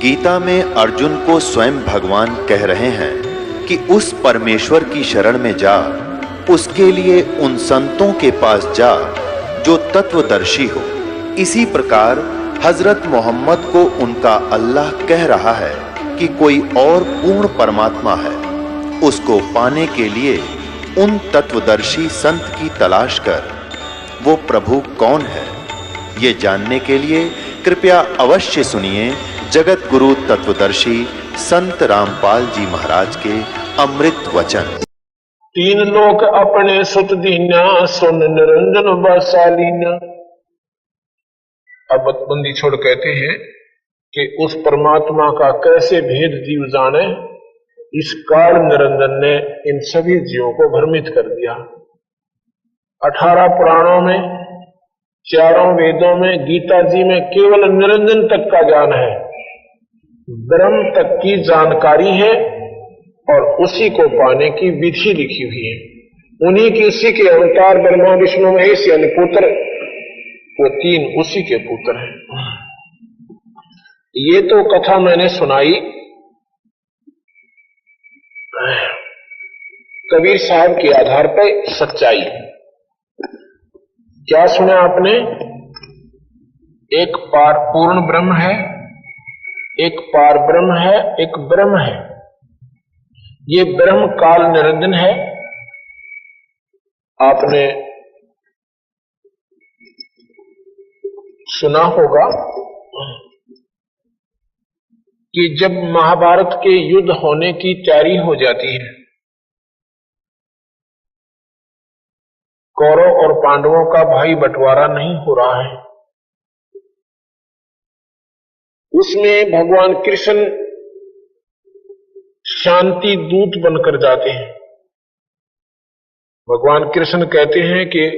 गीता में अर्जुन को स्वयं भगवान कह रहे हैं कि उस परमेश्वर की शरण में जा, उसके लिए उन संतों के पास जा जो तत्वदर्शी हो। इसी प्रकार हजरत मोहम्मद को उनका अल्लाह कह रहा है कि कोई और पूर्ण परमात्मा है, उसको पाने के लिए उन तत्वदर्शी संत की तलाश कर। वो प्रभु कौन है, ये जानने के लिए कृपया अवश्य सुनिए जगत गुरु तत्वदर्शी संत रामपाल जी महाराज के अमृत वचन। तीन लोक अपने सुत दीन्या, सुन निरंजन बसालीन्या। अब बंदी छोड़ कहते हैं कि उस परमात्मा का कैसे भेद जीव जाने, इस काल निरंजन ने इन सभी जीवों को भ्रमित कर दिया। 18 पुराणों में, 4 वेदों में, गीता जी में केवल निरंजन तक का ज्ञान है, ब्रह्म तक की जानकारी है और उसी को पाने की विधि लिखी हुई है। उन्हीं की, उसी के अवतार ब्रह्मा विष्णु महेश यानी पुत्र, वो तीन उसी के पुत्र हैं। ये तो कथा मैंने सुनाई कबीर साहब के आधार पर सच्चाई। क्या सुना आपने? एक पार पूर्ण ब्रह्म है, एक पार ब्रह्म है, एक ब्रह्म है। ये ब्रह्म काल निरंजन है। आपने सुना होगा कि जब महाभारत के युद्ध होने की तैयारी हो जाती है, कौरव और पांडवों का भाई बंटवारा नहीं हो रहा है, उसमें भगवान कृष्ण शांति दूत बनकर जाते हैं। भगवान कृष्ण कहते हैं कि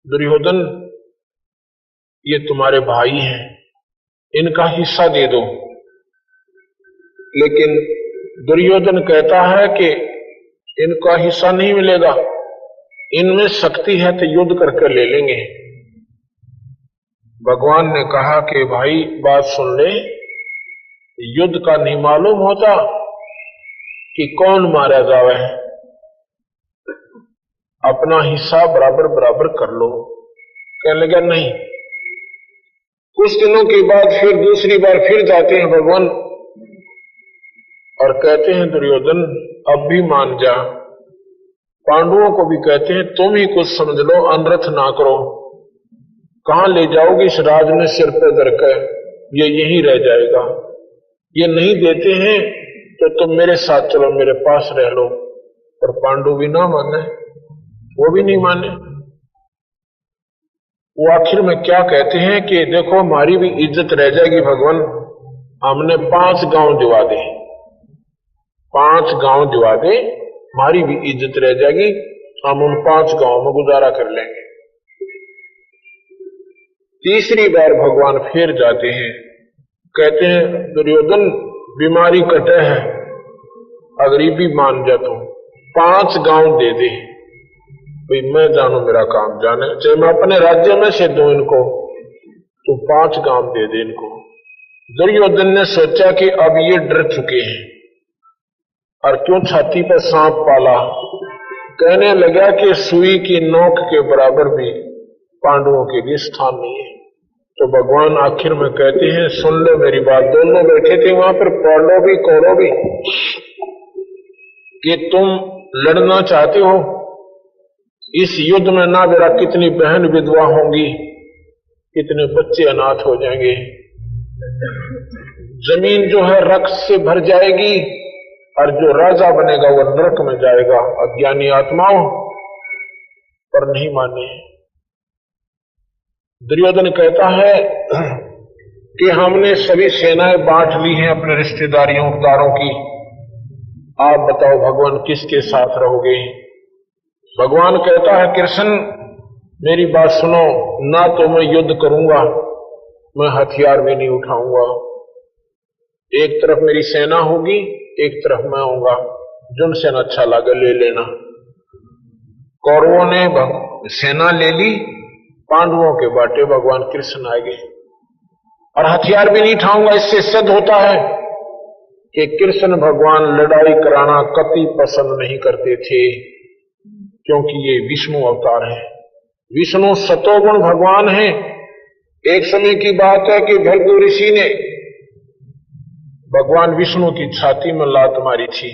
दुर्योधन, ये तुम्हारे भाई हैं, इनका हिस्सा दे दो। लेकिन दुर्योधन कहता है कि इनका हिस्सा नहीं मिलेगा, इनमें शक्ति है तो युद्ध करके ले लेंगे। भगवान ने कहा कि भाई बात सुन ले, युद्ध का नहीं मालूम होता कि कौन मारा जावे, अपना हिस्सा बराबर बराबर कर लो। कहने लगा नहीं। कुछ दिनों के बाद फिर दूसरी बार फिर जाते हैं भगवान और कहते हैं दुर्योधन अब भी मान जा। पांडवों को भी कहते हैं तुम ही कुछ समझ लो, अनर्थ ना करो। कहां ले जाओगे इस राज में सिर पे धर कर, ये यहीं रह जाएगा। ये नहीं देते हैं तो तुम मेरे साथ चलो, मेरे पास रह लो। पर पांडु भी ना माने, वो भी नहीं माने। वो आखिर में क्या कहते हैं कि देखो हमारी भी इज्जत रह जाएगी भगवान, हमने 5 गांव दिवा दे, 5 गांव दिवा दे, हमारी भी इज्जत रह जाएगी, हम उन 5 गांव में गुजारा कर लेंगे। तीसरी बार भगवान फिर जाते हैं, कहते हैं दुर्योधन बीमारी कटे है, अगर भी मान जा तो 5 गांव दे दे। भाई मैं जानू मेरा काम जाने, चाहे मैं अपने राज्य में से दूं इनको, तो 5 गांव दे दे इनको। दुर्योधन ने सोचा कि अब ये डर चुके हैं और क्यों छाती पर सांप पाला। कहने लगा कि सुई की नोक के बराबर भी पांडवों के लिए स्थान नहीं है। तो भगवान आखिर में कहते हैं सुन लो मेरी बात। दोनों बैठे थे वहां पर, पांडव भी कौरव भी, कि तुम लड़ना चाहते हो इस युद्ध में, ना मेरा कितनी बहन विधवा होंगी, कितने बच्चे अनाथ हो जाएंगे, जमीन जो है रक्त से भर जाएगी और जो राजा बनेगा वो नरक में जाएगा। अज्ञानी आत्माओं पर नहीं माने। दुर्योधन कहता है कि हमने सभी सेनाएं बांट ली हैं अपने रिश्तेदारों की, आप बताओ भगवान किसके साथ रहोगे। भगवान कहता है कृष्ण मेरी बात सुनो, ना तो मैं युद्ध करूंगा, मैं हथियार भी नहीं उठाऊंगा। एक तरफ मेरी सेना होगी, एक तरफ मैं होऊंगा, जिन सेना अच्छा लगे ले लेना। कौरवों ने सेना ले ली, पांडवों के बाटे भगवान कृष्ण आ गए। और हथियार भी नहीं उठाऊंगा। इससे सिद्ध होता है कि कृष्ण भगवान लड़ाई कराना कति पसंद नहीं करते थे, क्योंकि ये विष्णु अवतार है। विष्णु सतोगुण भगवान है। एक समय की बात है कि भृगु ऋषि ने भगवान विष्णु की छाती में लात मारी थी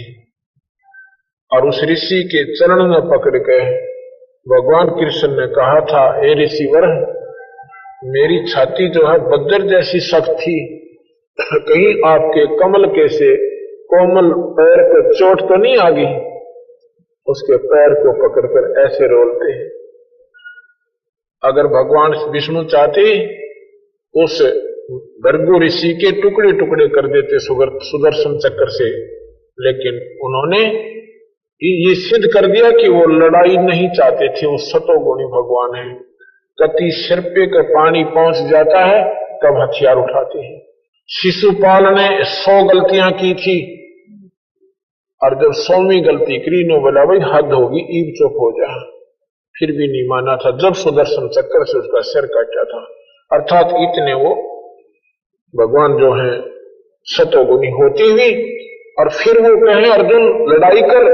और उस ऋषि के चरण में पकड़ के भगवान कृष्ण ने कहा था, ए ऋषिवर, मेरी छाती जो है बज्र जैसी सख्त थी, कहीं आपके कमल के से कोमल पैर को चोट तो नहीं आ गई। उसके पैर को पकड़कर ऐसे रोलते। अगर भगवान विष्णु चाहते उस भृगु ऋषि के टुकड़े टुकड़े कर देते सुदर्शन चक्र से, लेकिन उन्होंने ये सिद्ध कर दिया कि वो लड़ाई नहीं चाहते थे। वो सतोगुणी भगवान है। कति सिर पे का पानी पहुंच जाता है तब हथियार उठाते हैं। शिशुपाल ने 100 गलतियां की थी और जब 100वीं गलती करी नो बोला, भाई हद होगी, ईब चुप हो जा। फिर भी नहीं माना था जब सुदर्शन चक्कर से उसका सिर काटा था। अर्थात इतने वो भगवान जो है सतोगुणी होती हुई, और फिर वो कहे अर्जुन लड़ाई कर,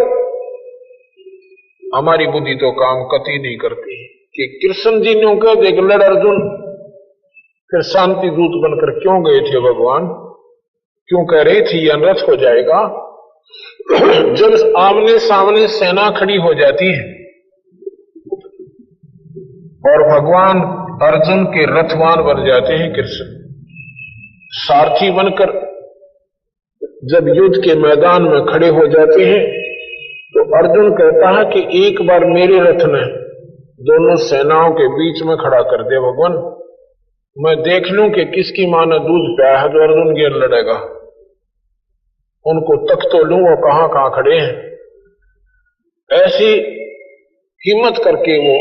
हमारी बुद्धि तो काम कति नहीं करती कि कृष्ण जी ने कह देख लड़ अर्जुन। फिर शांति दूत बनकर क्यों गए थे भगवान? क्यों कह रहे थे ये अनर्थ हो जाएगा? जब आमने सामने सेना खड़ी हो जाती है और भगवान अर्जुन के रथवान बन जाते हैं, कृष्ण सारथी बनकर जब युद्ध के मैदान में खड़े हो जाते हैं, तो अर्जुन कहता है कि एक बार मेरे रथ में दोनों सेनाओं के बीच में खड़ा कर दे भगवान, मैं देख लूं कि किसकी मां ने दूध पिया है जो अर्जुन गेर लड़ेगा। उनको तक तो लूं वो कहां कहां खड़े हैं। ऐसी हिम्मत करके वो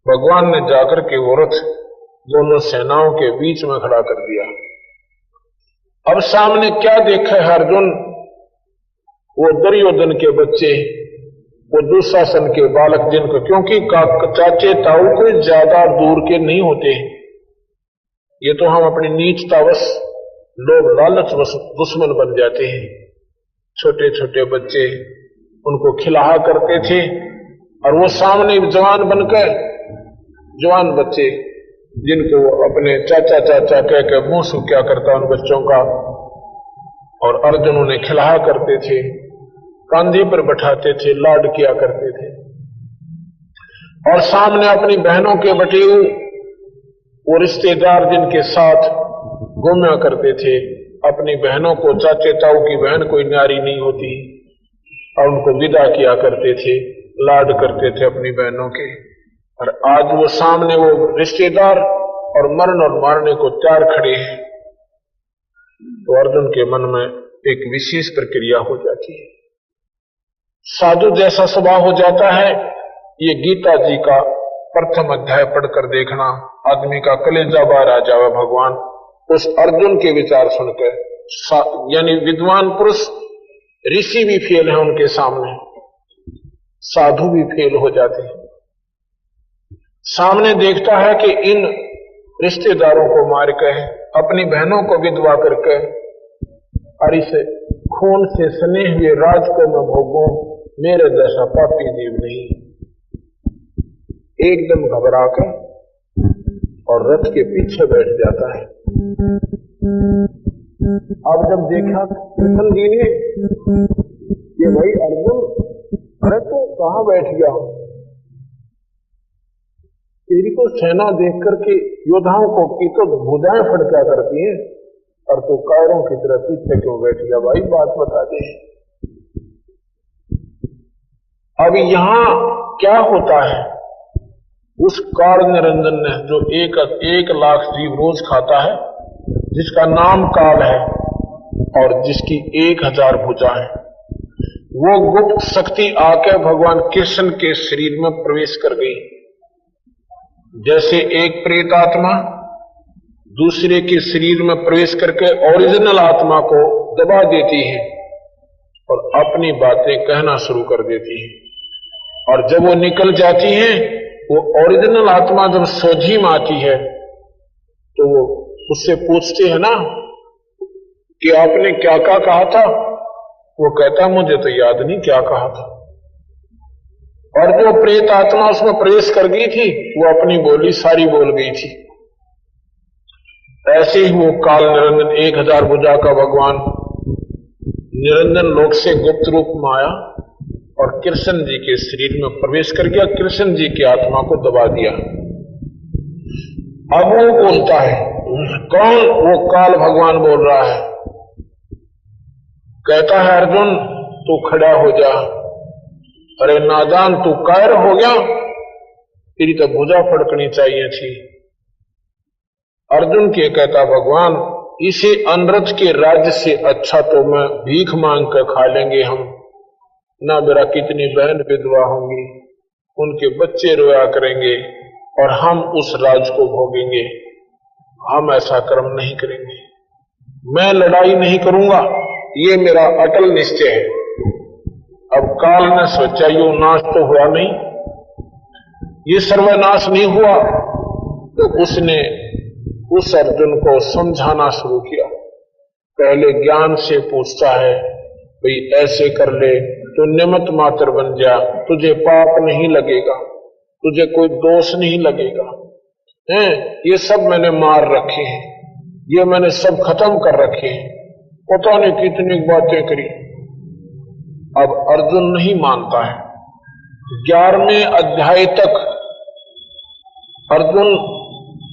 भगवान ने जाकर के वो रथ दोनों सेनाओं के बीच में खड़ा कर दिया। अब सामने क्या देखा है अर्जुन? वो दुर्योधन के बच्चे, वो दुशासन के बालक, जिनको क्योंकि चाचे ताऊ कोई ज्यादा दूर के नहीं होते, ये तो हम अपनी नीचतावश लोग लालचवश दुश्मन बन जाते हैं। छोटे छोटे बच्चे उनको खिलाहा करते थे और वो सामने जवान बनकर, जवान बच्चे जिनको अपने चाचा चाचा कह के मुंह सूख्या करता उन बच्चों का, और अर्जुन उन्हें खिलाहा करते थे, कंधे पर बैठाते थे, लाड किया करते थे। और सामने अपनी बहनों के बटेऊ वो रिश्तेदार जिनके साथ घूमा करते थे, अपनी बहनों को, चाचे ताऊ की बहन कोई न्यारी नहीं होती, और उनको विदा किया करते थे, लाड करते थे अपनी बहनों के। और आज वो सामने वो रिश्तेदार और मरण और मारने को तैयार खड़े हैं, तो अर्जुन के मन में एक विशेष प्रक्रिया हो जाती है, साधु जैसा स्वभाव हो जाता है। ये गीता जी का प्रथम अध्याय पढ़कर देखना, आदमी का कलेजा बाहर आ जावे भगवान उस अर्जुन के विचार सुनकर। यानी विद्वान पुरुष, ऋषि भी फेल है उनके सामने, साधु भी फेल हो जाते हैं। सामने देखता है कि इन रिश्तेदारों को मार के, अपनी बहनों को विधवा करके, और इसे खून से सने हुए राज को मैं भोगूं, मेरे जैसा पापी जीव नहीं। एकदम घबरा कर और रथ के पीछे बैठ जाता है। अब जब देखा कृष्ण जी ने कि भाई अर्जुन, अरे तू कहां बैठ गया? तेरी को सेना देख करके योद्धाओं को की तो भुजाएं फड़का करती हैं, और तू कायरों की तरह पीछे क्यों बैठ गया? भाई बात बता दे। अब यहां क्या होता है? उस काल निरंजन ने जो 1 लाख जीव रोज खाता है, जिसका नाम काल है और जिसकी 1000 भुजा है, वो गुप्त शक्ति आके भगवान कृष्ण के शरीर में प्रवेश कर गई। जैसे एक प्रेत आत्मा दूसरे के शरीर में प्रवेश करके ओरिजिनल आत्मा को दबा देती है और अपनी बातें कहना शुरू कर देती है, और जब वो निकल जाती हैं, वो ओरिजिनल आत्मा जब सोझी में आती है तो वो उससे पूछते हैं ना कि आपने क्या क्या कहा था, वो कहता मुझे तो याद नहीं क्या कहा था। और जो प्रेत आत्मा उसमें प्रवेश कर गई थी वो अपनी बोली सारी बोल गई थी। ऐसे ही वो काल निरंजन 1000 भुजा का भगवान निरंजन लोक से गुप्त रूप में आया और कृष्ण जी के शरीर में प्रवेश कर गया, कृष्ण जी की आत्मा को दबा दिया। अब वो बोलता है, कौन? वो काल भगवान बोल रहा है, कहता है अर्जुन तू खड़ा हो जा। अरे नादान तू कायर हो गया, तेरी तो भुजा फड़कनी चाहिए थी। अर्जुन के कहता भगवान इसे अनरथ के राज्य से अच्छा तो मैं भीख मांग कर खा लेंगे हम, ना मेरा कितनी बहन विधवा होंगी, उनके बच्चे रोया करेंगे और हम उस राज को भोगेंगे। हम ऐसा कर्म नहीं करेंगे, मैं लड़ाई नहीं करूंगा, ये मेरा अटल निश्चय है। अब काल ने सोचा यो नाश तो हुआ नहीं, ये सर्वनाश नहीं हुआ, तो उसने उस अर्जुन को समझाना शुरू किया। पहले ज्ञान से पूछता है, भाई ऐसे कर ले तो निमित्त मात्र बन जा, तुझे पाप नहीं लगेगा, तुझे कोई दोष नहीं लगेगा। ये सब मैंने मार रखे हैं, ये मैंने सब खत्म कर रखे हैं, पता नहीं कितनी बातें करी। अब अर्जुन नहीं मानता है। 11वें अध्याय तक अर्जुन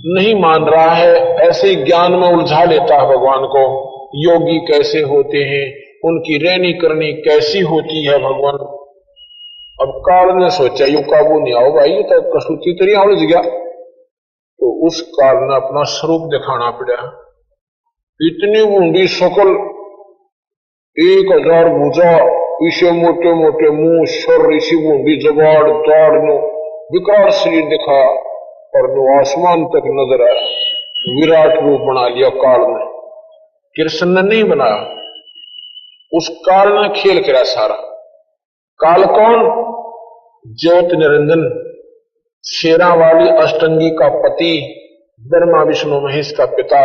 नहीं मान रहा है, ऐसे ज्ञान में उलझा लेता है भगवान को। योगी कैसे होते हैं, उनकी रहनी करनी कैसी होती है भगवान। अब काल ने सोचा यू काबू नहीं आओ भाई, ये तो कसूती तरिया उलझ गया। तो उस काल ने अपना स्वरूप दिखाना पड़ा। इतनी ऊंडी शकल, 1000 भुजा, इसे मोटे मोटे मुंह, शर इसी ऊंडी जबाड़ दाड़ नो विकराल शरीर दिखा और नो आसमान तक नजर आया। विराट रूप बना लिया काल ने, कृष्ण ने नहीं बनाया, उस काल ने खेल करा सारा। काल कौन? ज्योत निरंजन, शेरा वाली अष्टंगी का पति, ब्रह्मा विष्णु महेश का पिता,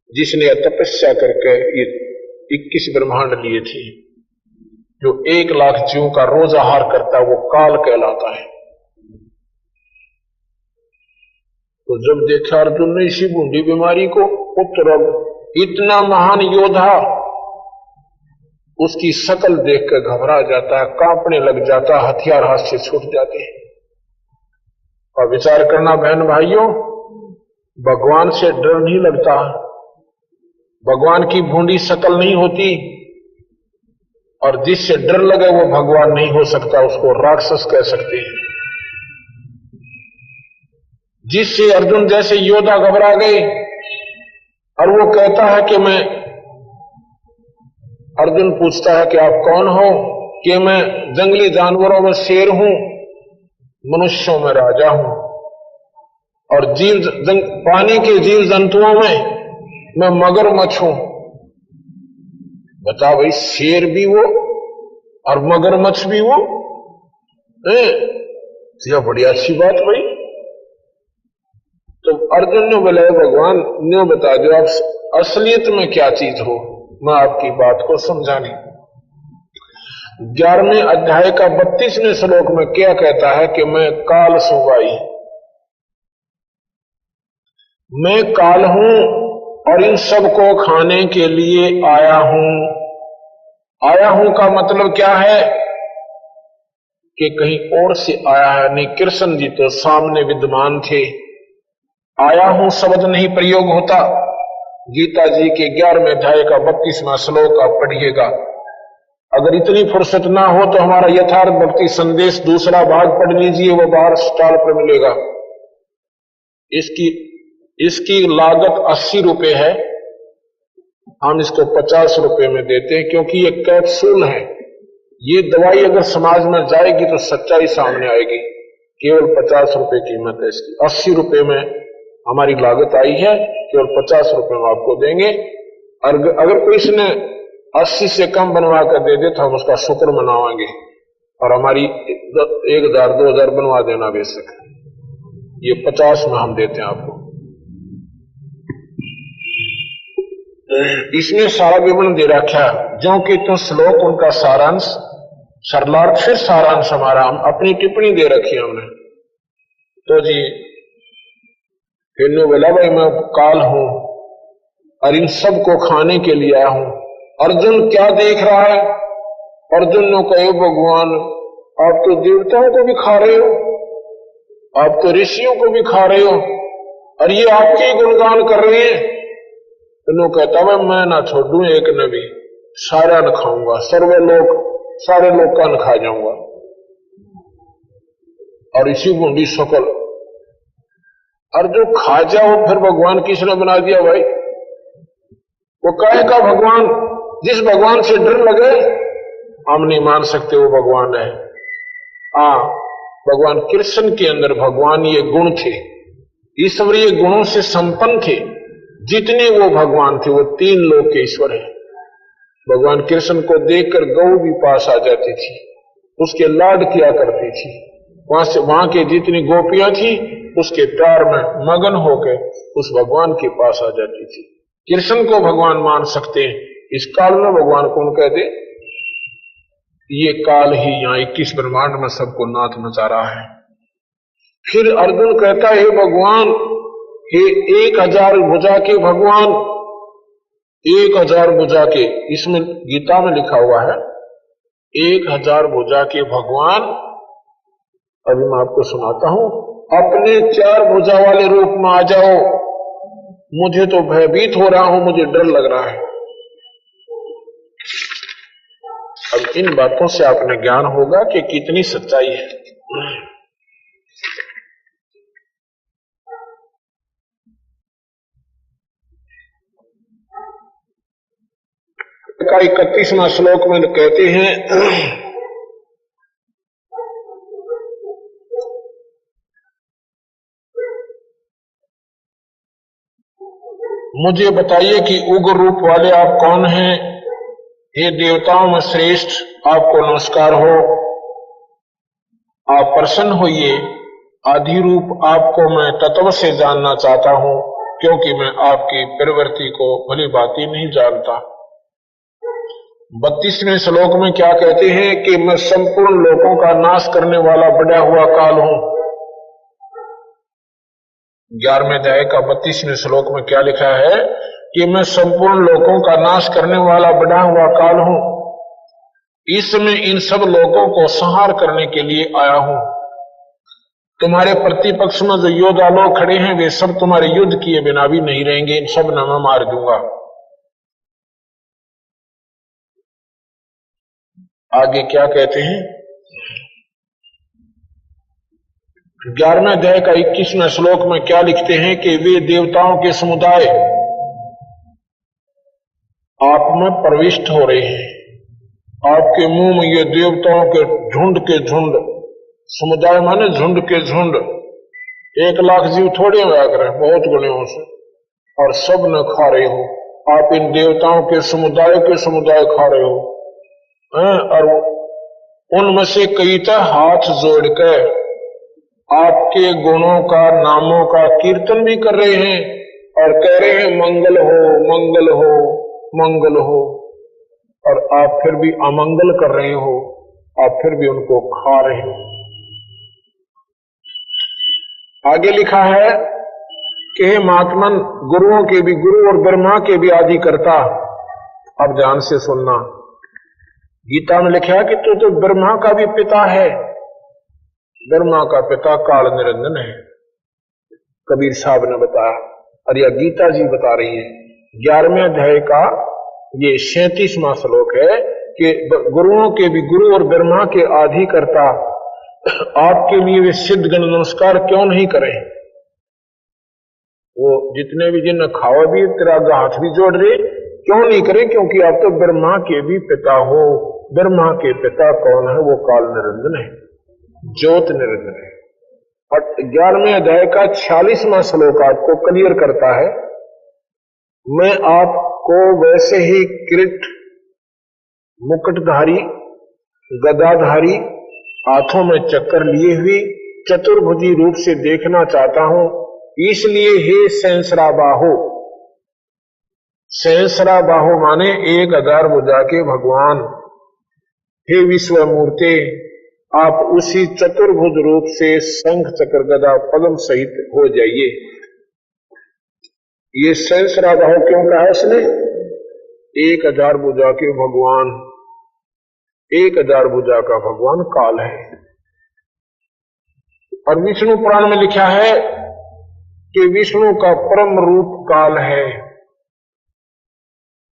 जिसने तपस्या करके ये 21 ब्रह्मांड लिए थे, जो 1 लाख जीवों का रोज आहार करता है, वो काल कहलाता है। तो जब देखा अर्जुन ने इसी बूंदी बीमारी को, पुत्र इतना महान योद्धा, उसकी शकल देखकर घबरा जाता है, कांपने लग जाता है, हथियार हाथ से छूट जाते हैं। और विचार करना बहन भाइयों, भगवान से डर नहीं लगता, भगवान की भूंडी शकल नहीं होती, और जिससे डर लगे वो भगवान नहीं हो सकता, उसको राक्षस कह सकते हैं। जिससे अर्जुन जैसे योद्धा घबरा गए और वो कहता है कि मैं, अर्जुन पूछता है कि आप कौन हो? कि मैं जंगली जानवरों में शेर हूं, मनुष्यों में राजा हूं, और पानी के जीव जंतुओं में मैं मगरमच्छ हूं। बता भाई, शेर भी वो और मगरमच्छ भी वो, यह बड़ी अच्छी बात भाई। तो अर्जुन ने बोला भगवान ने बता दो आप असलियत में क्या चीज हो, मैं आपकी बात को समझाने। 11वें अध्याय का 32वें श्लोक में क्या कहता है कि मैं काल सुवाई, मैं काल हूं और इन सबको खाने के लिए आया हूं। आया हूं का मतलब क्या है कि कहीं और से आया है नहीं, कृष्ण जी तो सामने विद्यमान थे। आया हूं शब्द नहीं प्रयोग होता। गीता जी के 11वें अध्याय का 32वां श्लोक आप पढ़िएगा। अगर इतनी फुर्सत ना हो तो हमारा यथार्थ भक्ति संदेश दूसरा भाग पढ़ लीजिए, वो बाहर स्टॉल पर मिलेगा। इसकी लागत 80 रुपए है, हम इसको 50 रुपए में देते हैं, क्योंकि ये कैप्सूल है। ये दवाई अगर समाज में जाएगी तो सच्चाई सामने आएगी। केवल 50 रुपए कीमत है इसकी, 80 रुपए में हमारी लागत आई है, केवल 50 रुपए में आपको देंगे। और अगर कोई इसने 80 से कम बनवा कर दे दे तो हम उसका शुक्र मनावाएंगे और हमारी 1000 2000 बनवा देना बेशक। ये 50 में हम देते हैं आपको। इसमें सारा विवरण दे रखा, जो कि तो श्लोक उनका सारांश, सरलार्थ फिर सारांश हमारा, हम अपनी टिप्पणी दे रखी हमने। तो जी फिर बोला भाई मैं काल हूं और इन सब को खाने के लिए आया हूं। अर्जुन क्या देख रहा है? अर्जुन ने कहे भगवान आप तो देवताओं को भी खा रहे हो, आप तो ऋषियों को भी खा रहे हो, और ये आपके ही गुणगान कर रहे हैं। तो कहता है मैं ना छोड़ू एक नबी, सारा न खाऊंगा, सर्वे लोग सारे लोग का न खा जाऊंगा। और इसी बूंदी सकल, और जो खा जाओ फिर भगवान किसने बना दिया भाई? वो कहेगा भगवान, जिस भगवान से डर लगे हम नहीं मान सकते वो भगवान है। भगवान कृष्ण के अंदर भगवान ये गुण थे, ईश्वरीय गुणों से संपन्न थे। जितने वो भगवान थे वो 3 लोक के ईश्वर है। भगवान कृष्ण को देखकर गौ भी पास आ जाती थी, उसके लाड किया करती थी। वहां के जितनी गोपियां थी उसके प्यार में मगन होकर उस भगवान के पास आ जाती थी। कृष्ण को भगवान मान सकते हैं, इस काल में भगवान कौन कह दे? ये काल ही यहाँ 21 ब्रह्मांड में सबको नाथ नचा रहा है। फिर अर्जुन कहता है भगवान, हे 1000 भुजा के भगवान, 1000 भुजा के, इसमें गीता में लिखा हुआ है 1000 भुजा के भगवान। अभी मैं आपको सुनाता हूं, अपने 4 भुजा वाले रूप में आ जाओ, मुझे तो भयभीत हो रहा हूं, मुझे डर लग रहा है। अब इन बातों से आपने ज्ञान होगा कि कितनी सच्चाई है। का 31वां श्लोक में कहते हैं, मुझे बताइए कि उग्र रूप वाले आप कौन हैं? हे देवताओं में श्रेष्ठ, आपको नमस्कार हो, आप प्रसन्न होइए। आदि रूप आपको मैं तत्व से जानना चाहता हूं, क्योंकि मैं आपकी प्रवृत्ति को भली भांति नहीं जानता। 32वें श्लोक में क्या कहते हैं कि मैं संपूर्ण लोकों का नाश करने वाला बढ़ा हुआ काल हूं। 11वें अध्याय का 32वें श्लोक में क्या लिखा है कि मैं संपूर्ण लोकों का नाश करने वाला बढ़ा हुआ काल हूं। इस समय इन सब लोगों को संहार करने के लिए आया हूं। तुम्हारे प्रतिपक्ष में जो योद्धा लोग खड़े हैं वे सब तुम्हारे युद्ध किए बिना भी नहीं रहेंगे, इन सब ने मैं मार दूंगा। आगे क्या कहते हैं? 11वें अध्याय का 21वें श्लोक में क्या लिखते हैं कि वे देवताओं के समुदाय आप में प्रविष्ट हो रहे हैं। आपके मुंह में ये देवताओं के झुंड, समुदाय माने झुंड के झुंड, 1 लाख जीव थोड़े हुआ करें, बहुत गुणों से, और सब न खा रहे हो। आप इन देवताओं के समुदाय खा रहे हो, और उनमें से कई हाथ जोड़कर आपके गुणों का, नामों का कीर्तन भी कर रहे हैं और कह रहे हैं मंगल हो, मंगल हो, मंगल हो। और आप फिर भी अमंगल कर रहे हो, आप फिर भी उनको खा रहे हो। आगे लिखा है कि हे महात्मन, गुरुओं के भी गुरु और ब्रह्मा के भी आदि करता। अब ध्यान से सुनना, गीता में लिखा है कि तू तो ब्रह्मा का भी पिता है। ब्रह्मा का पिता काल निरंजन है, कबीर साहब ने बताया, और यह गीता जी बता रही है। 11वें अध्याय का ये 37वां श्लोक है कि गुरुओं के भी गुरु और ब्रह्मा के आदि करता, आपके लिए वे सिद्ध गण नमस्कार क्यों नहीं करें? वो जितने भी जिन खावा भी तेरा हाथ भी जोड़ रहे, क्यों नहीं करें? क्योंकि आप तो ब्रह्मा के भी पिता हो। ब्रह्मा के पिता कौन है? वो काल निरंजन है, ज्योत निरंजन है। और 11वें अध्याय का 46वां श्लोक आपको क्लियर करता है, मैं आपको वैसे ही किरीट, मुकुटधारी, गदाधारी, हाथों में चक्कर लिए हुई चतुर्भुजी रूप से देखना चाहता हूं। इसलिए हे सहस्राबाहो, सहस्रा बाहु माने 1000 भुजा के भगवान। हे विश्व मूर्ते, आप उसी चतुर्भुज रूप से शंख चक्र गदा पद्म सहित हो जाइए। ये सहस्रा बाहु क्यों कहा उसने? 1000 भुजा के भगवान। 1000 भुजा का भगवान काल है। और विष्णु पुराण में लिखा है कि विष्णु का परम रूप काल है,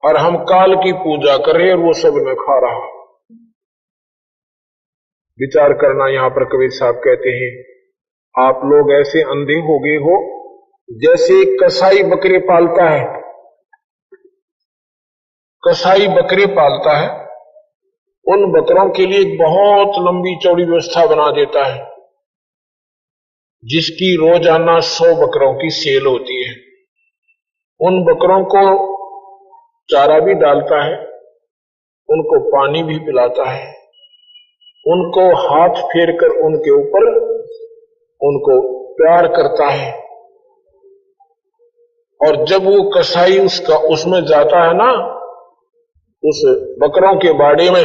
और हम काल की पूजा कर रहे हैं और वो सब में खा रहा। विचार करना। यहां पर कबीर साहब कहते हैं, आप लोग ऐसे अंधे हो गए हो जैसे कसाई बकरे पालता है। कसाई बकरे पालता है, उन बकरों के लिए एक बहुत लंबी चौड़ी व्यवस्था बना देता है, जिसकी रोजाना 100 बकरों की सेल होती है। उन बकरों को चारा भी डालता है, उनको पानी भी पिलाता है, उनको हाथ फेर कर उनके ऊपर उनको प्यार करता है। और जब वो कसाई उसमें जाता है ना, उस बकरों के बाड़े में,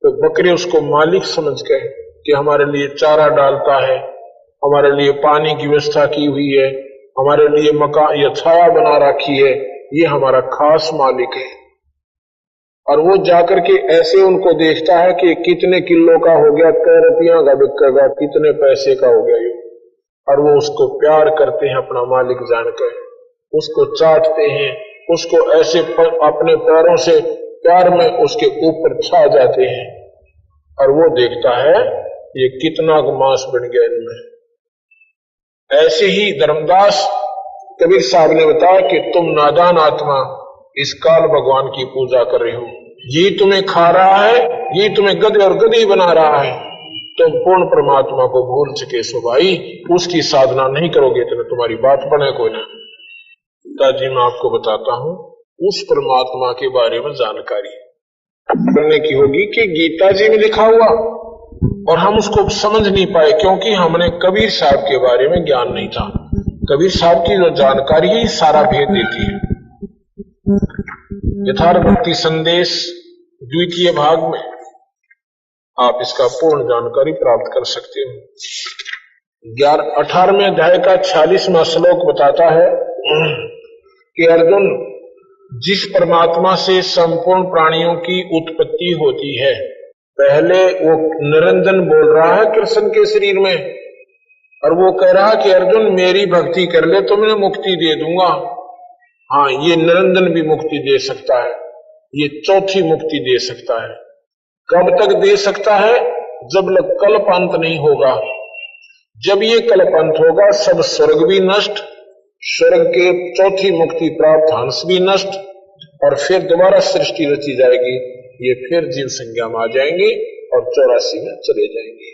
तो बकरे उसको मालिक समझ के कि हमारे लिए चारा डालता है, हमारे लिए पानी की व्यवस्था की हुई है, हमारे लिए मकान या छाया बना रखी है, ये हमारा खास मालिक है। और वो जाकर के ऐसे उनको देखता है कि कितने किलो का हो गया, कै रुपया का बिकेगा, कितने पैसे का हो गया ये। और वो उसको प्यार करते हैं अपना मालिक जानकर, उसको चाटते हैं, उसको ऐसे अपने पैरों से प्यार में उसके ऊपर छा जाते हैं। और वो देखता है ये कितना मांस बन गया इनमें। ऐसे ही धर्मदास कबीर साहब ने बताया कि तुम नादान आत्मा इस काल भगवान की पूजा कर रहे हो, ये तुम्हें खा रहा है, ये तुम्हें गधे और गधी बना रहा है, तुम पूर्ण परमात्मा को भूल चुके सो भाई, उसकी साधना नहीं करोगे तो तुम्हारी बात बने कोई ना। दादी मैं आपको बताता हूं, उस परमात्मा के बारे में जानकारी करने की होगी कि गीता जी में लिखा हुआ, और हम उसको समझ नहीं पाए क्योंकि हमने कबीर साहब के बारे में ज्ञान नहीं था। कबीर साहब की जो जानकारी है सारा भेद देती है। यथार्थ भक्ति संदेश द्वितीय भाग में आप इसका पूर्ण जानकारी प्राप्त कर सकते हो। 18वें अध्याय का 46वां श्लोक बताता है कि अर्जुन, जिस परमात्मा से संपूर्ण प्राणियों की उत्पत्ति होती है, पहले वो निरंजन बोल रहा है कृष्ण के शरीर में, और वो कह रहा है कि अर्जुन मेरी भक्ति कर ले तो मैं मुक्ति दे दूंगा। हाँ, ये निरंजन भी मुक्ति दे सकता है, ये चौथी मुक्ति दे सकता है। कब तक दे सकता है? जब तक कल्प अंत नहीं होगा। जब ये कल्प अंत होगा, सब स्वर्ग भी नष्ट, स्वर्ग के चौथी मुक्ति प्राप्त हंस भी नष्ट, और फिर दोबारा सृष्टि रची जाएगी। ये फिर जीव संज्ञा में आ जाएंगे और 84 में चले जाएंगे।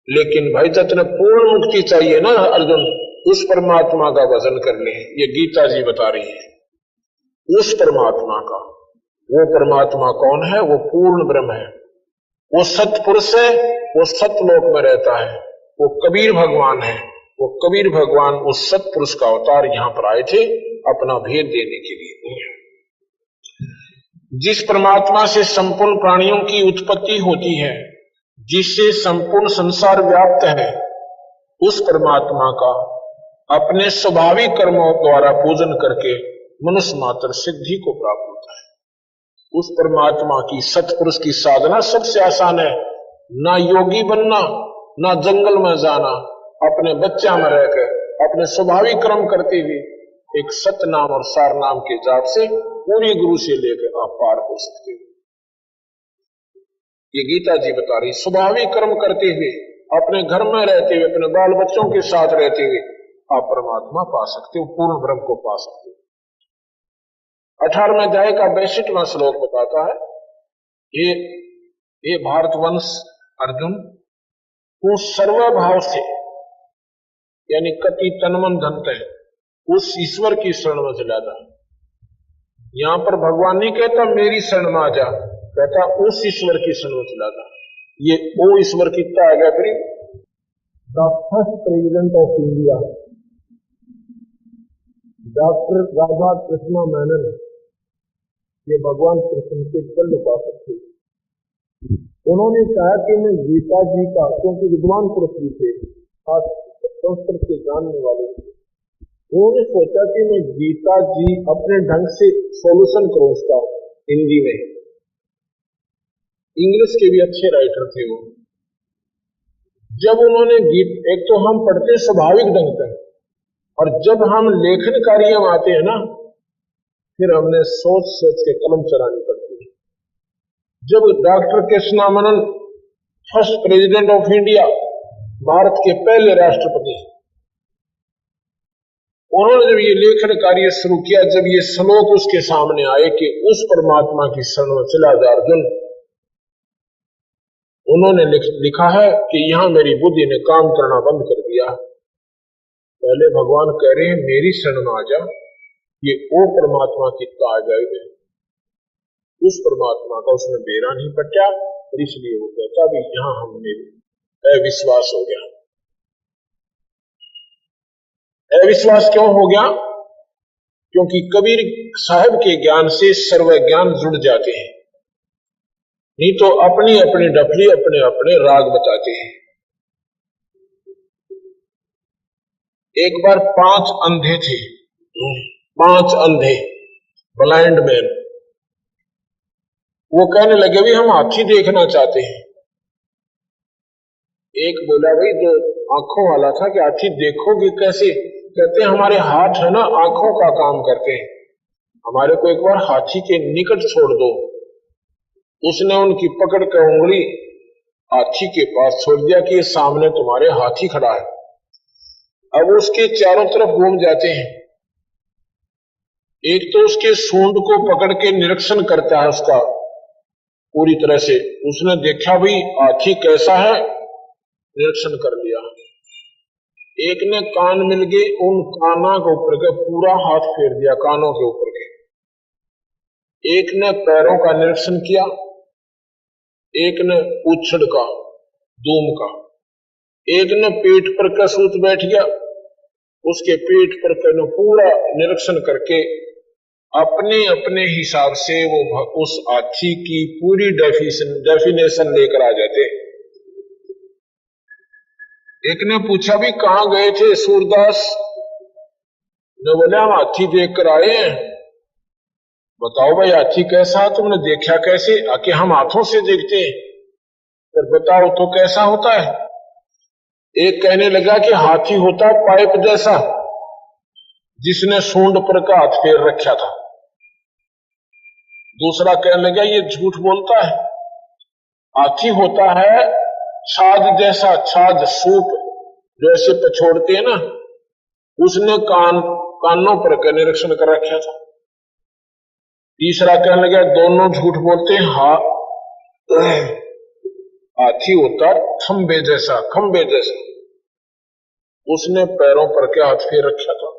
लेकिन भाई जितने पूर्ण मुक्ति चाहिए ना अर्जुन, उस परमात्मा का भजन कर ले, ये गीता जी बता रही है। उस परमात्मा का, वो परमात्मा कौन है? वो पूर्ण ब्रह्म है, वो सतपुरुष है, वो सतलोक में रहता है, वो कबीर भगवान है। वो कबीर भगवान उस सतपुरुष का अवतार यहां पर आए थे अपना भेद देने के लिए। जिस परमात्मा से संपूर्ण प्राणियों की उत्पत्ति होती है, जिससे संपूर्ण संसार व्याप्त है, उस परमात्मा का अपने स्वाभाविक कर्मों द्वारा पूजन करके मनुष्य मात्र सिद्धि को प्राप्त होता है। उस परमात्मा की सतपुरुष की साधना सबसे आसान है। ना योगी बनना, ना जंगल में जाना, अपने बच्चा में रहकर अपने स्वाभाविक कर्म करते हुए एक सत नाम और सार नाम के जाप से पूरी गुरु से लेकर आप पार हो सकते हो। ये गीता जी बता रही, स्वाभाविक कर्म करते हुए, अपने घर में रहते हुए, अपने बाल बच्चों के साथ रहते हुए आप परमात्मा पा सकते हो, पूर्ण ब्रह्म को पा सकते हो। 18वें अध्याय का 62वां श्लोक बताता है, ये भारतवंश अर्जुन, तू सर्वभाव से यानी कति तन मन धन है उस ईश्वर की शरण में चला जा। यहां पर भगवान नहीं कहता मेरी शरण में आ जा, कहता उस ईश्वर की शरण में चला जा। ये ओ ईश्वर कितना आ गया फिर? The first president of India, doctor Radha Krishna Menon, ये भगवान कृष्ण के कल उपासक थे। उन्होंने कहा कि मैं गीता जी का, क्योंकि विद्वान पुरुष भी थे, खास संस्कृत के जानने वाले थे, उन्होंने सोचा कि मैं गीता जी अपने ढंग से सॉल्यूशन करूं इसका हिंदी में। इंग्लिश के भी अच्छे राइटर थे वो। जब उन्होंने एक तो हम पढ़ते स्वाभाविक ढंग से, और जब हम लेखन कार्य में आते हैं ना, फिर हमने सोच सोच के कलम चलानी पड़ती है। जब doctor Krishna Menon first president of India, Bharat के पहले राष्ट्रपति, उन्होंने जब ये लेखन कार्य शुरू किया, जब ये श्लोक उसके सामने आए कि उस परमात्मा की शरण में चला जा अर्जुन, उन्होंने लिखा है कि यहां मेरी बुद्धि ने काम करना बंद कर दिया। पहले भगवान कह रहे हैं मेरी शरण में आ जा, ये ओ परमात्मा कितना आ जाएगा, उस परमात्मा का उसमें बेरा नहीं पटा, और इसलिए वो कहता भी यहां हमने अविश्वास हो गया। अविश्वास क्यों हो गया? क्योंकि कबीर साहब के ज्ञान से सर्व ज्ञान जुड़ जाते हैं, नहीं तो अपनी अपनी डफली अपने अपने राग बताते हैं। एक बार 5 अंधे थे, 5 अंधे, ब्लाइंड मैन, वो कहने लगे भी हम हाथी देखना चाहते हैं। एक बोला भाई जो आंखों वाला था कि हाथी देखोगे कैसे? कहते हमारे हाथ है ना, आंखों का काम करते हैं, हमारे को एक बार हाथी के निकट छोड़ दो। उसने उनकी पकड़ कर उंगली हाथी के पास छोड़ दिया कि ये सामने तुम्हारे हाथी खड़ा है। अब उसके चारों तरफ घूम जाते हैं, एक तो उसके सूंड को पकड़ के निरीक्षण करता है उसका पूरी तरह से। उसने देखा भी हाथी कैसा है, निरीक्षण कर लिया। एक ने कान मिल गए, उन कानों के ऊपर के पूरा हाथ फेर दिया, कानों के ऊपर के। एक ने पैरों का निरीक्षण किया, एक ने उछड़ का, दूम का, एक ने पेट पर कसूत बैठ गया, उसके पेट पर कहना पूरा निरीक्षण करके अपने अपने हिसाब से वो उस हाथी की पूरी डेफिनेशन लेकर आ जाते। एक ने पूछा भी कहां गए थे सूरदास? ने बोले हम हाथी देख कर आए हैं। बताओ भाई हाथी कैसा, तुमने देखा कैसे? आके हम हाथों से देखते हैं, फिर बताओ तो कैसा होता है? एक कहने लगा कि हाथी होता है पाइप जैसा, जिसने सूंड पर का हाथ फेर रखा था। दूसरा कहने लगा ये झूठ बोलता है, हाथी होता है छाछ जैसा, छाछ सूप जो ऐसे पछोड़ते हैं ना, उसने कानों पर का निरीक्षण कर रखा था। तीसरा कहने लगा दोनों झूठ बोलते हैं, हाथी होता खंबे जैसा, खंबे जैसा, उसने पैरों पर के हाथ फेर रखा था।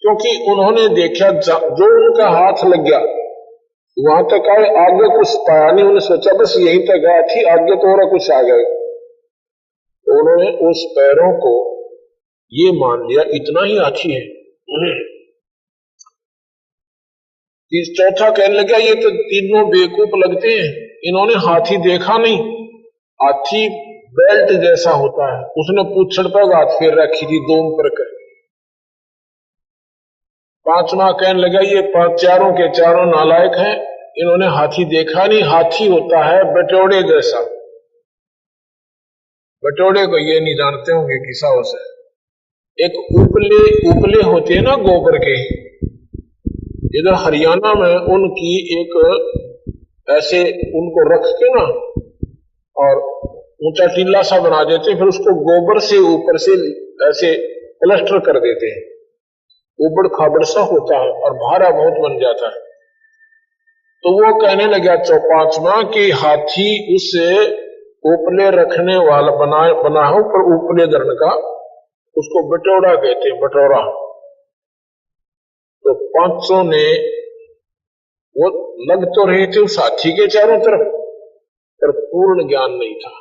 क्योंकि उन्होंने देखा जो उनका हाथ लग गया वहां तक आए, आगे कुछ पाया नहीं। उन्होंने सोचा बस यहीं तक आया थी, आगे तो और कुछ आ गए। उन्होंने उस पैरों को ये मान लिया इतना ही हाथी है। चौथा कहने लगा ये तो तीनों बेवकूफ लगते हैं, इन्होंने हाथी देखा नहीं, हाथी बेल्ट जैसा होता है, उसने पूछड़ पर हाथ फेर रखी थी दोम पर कर। पांचवा कहने लगा ये चारों के चारों नालायक हैं, इन्होंने हाथी देखा नहीं, हाथी होता है बटोड़े जैसा। बटोड़े को ये नहीं जानते होंगे किसा हो से, एक उपले होते हैं ना गोबर के। इधर हरियाणा में उनकी एक ऐसे उनको रख के ना और ऊंचा टीला सा बना देते, फिर उसको गोबर से ऊपर से ऐसे प्लास्टर कर देते हैं, उबड़ खाबड़ सा होता है और भारा बहुत बन जाता है। तो वो कहने लगा पांचवा कि हाथी उस उपले रखने वाला बना हो पर उपले धरण का, उसको बटोरा कहते हैं, बटोरा। तो पांचों ने वो लग तो रहे थे उस हाथी के चारों तरफ, पर पूर्ण ज्ञान नहीं था।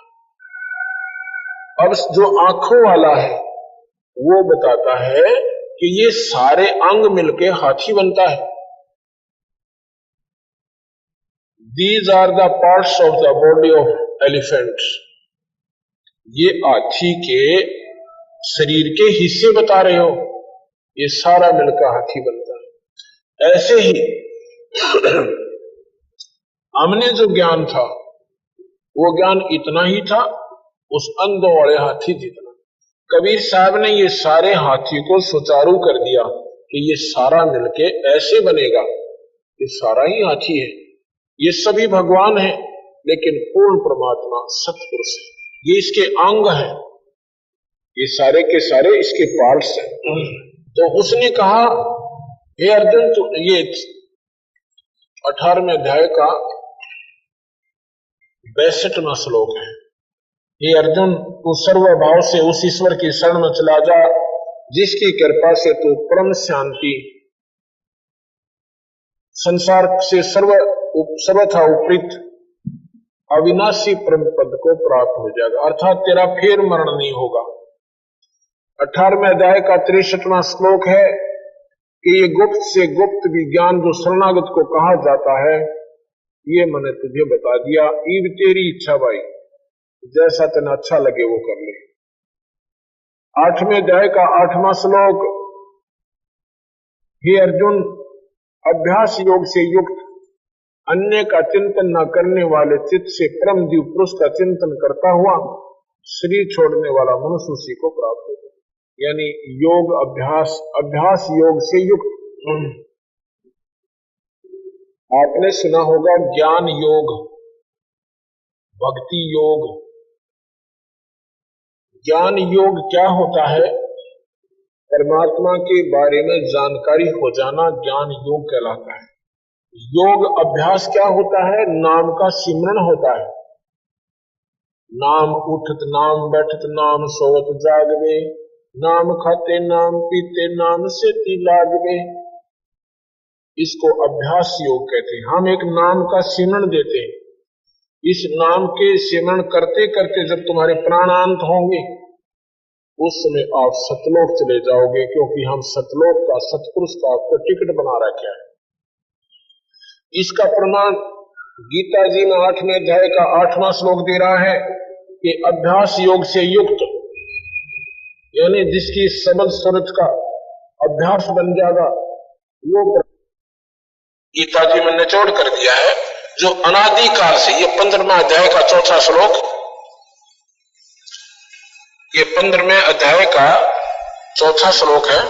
अब जो आंखों वाला है वो बताता है कि ये सारे अंग मिलके हाथी बनता है। These are the parts of the body of elephants. ये हाथी के शरीर के हिस्से बता रहे हो, ये सारा मिलकर हाथी बनता है। ऐसे ही हमने जो ज्ञान था वो ज्ञान इतना ही था, उस अंधों वाले हाथी जितना। कबीर साहब ने ये सारे हाथी को सुचारू कर दिया कि ये सारा मिलके ऐसे बनेगा, ये सारा ही हाथी है, ये सभी भगवान है, लेकिन पूर्ण परमात्मा सत्पुरुष है, ये इसके अंग है, ये सारे के सारे इसके पार्ट्स हैं। तो उसने कहा, हे अर्जुन, तो ये 18वें अध्याय का 62वां श्लोक है। हे अर्जुन, तू सर्वभाव से उस ईश्वर की शरण में चला जा जिसकी कृपा से तू परम शांति, संसार से सर्वथा उपरीत अविनाशी परम पद को प्राप्त हो जाएगा, अर्थात तेरा फिर मरण नहीं होगा। 18वें अध्याय का 63वां श्लोक है कि ये गुप्त से गुप्त विज्ञान जो शरणागत को कहा जाता है, ये मैंने तुझे बता दिया। ईब तेरी इच्छा भाई, जैसा तेना अच्छा लगे वो कर ले। 8वें अध्याय का 8वां श्लोक, हे अर्जुन, अभ्यास योग से युक्त अन्य का चिंतन न करने वाले चित्त से परम जीव पुरुष का चिंतन करता हुआ शरीर छोड़ने वाला मनुष्य उसी को प्राप्त होगा। यानी योग अभ्यास योग से युक्त। आपने सुना होगा ज्ञान योग, भक्ति योग। ज्ञान योग क्या होता है? परमात्मा के बारे में जानकारी हो जाना ज्ञान योग कहलाता है। योग अभ्यास क्या होता है? नाम का सिमरन होता है। नाम उठत नाम बैठत नाम सोवत जागवे, नाम खाते नाम पीते नाम से लागवे, इसको अभ्यास योग कहते हैं। हम एक नाम का सिमरन देते हैं। इस नाम के सिमरन करते करते जब तुम्हारे प्राणांत होंगे उस समय आप सतलोक चले जाओगे, क्योंकि हम सतलोक का सतपुरुष का आपको टिकट बना रखा है। इसका प्रमाण गीता जी में 8वें अध्याय का 8वां श्लोक दे रहा है कि अभ्यास योग से युक्त, यानी जिसकी सबल सूरज का अभ्यास बन जाएगा वो गीता जी में निचोड़ कर दिया है। जो अनादि काल से, ये 15वां अध्याय का 4था श्लोक, ये 15वें अध्याय का 4था श्लोक है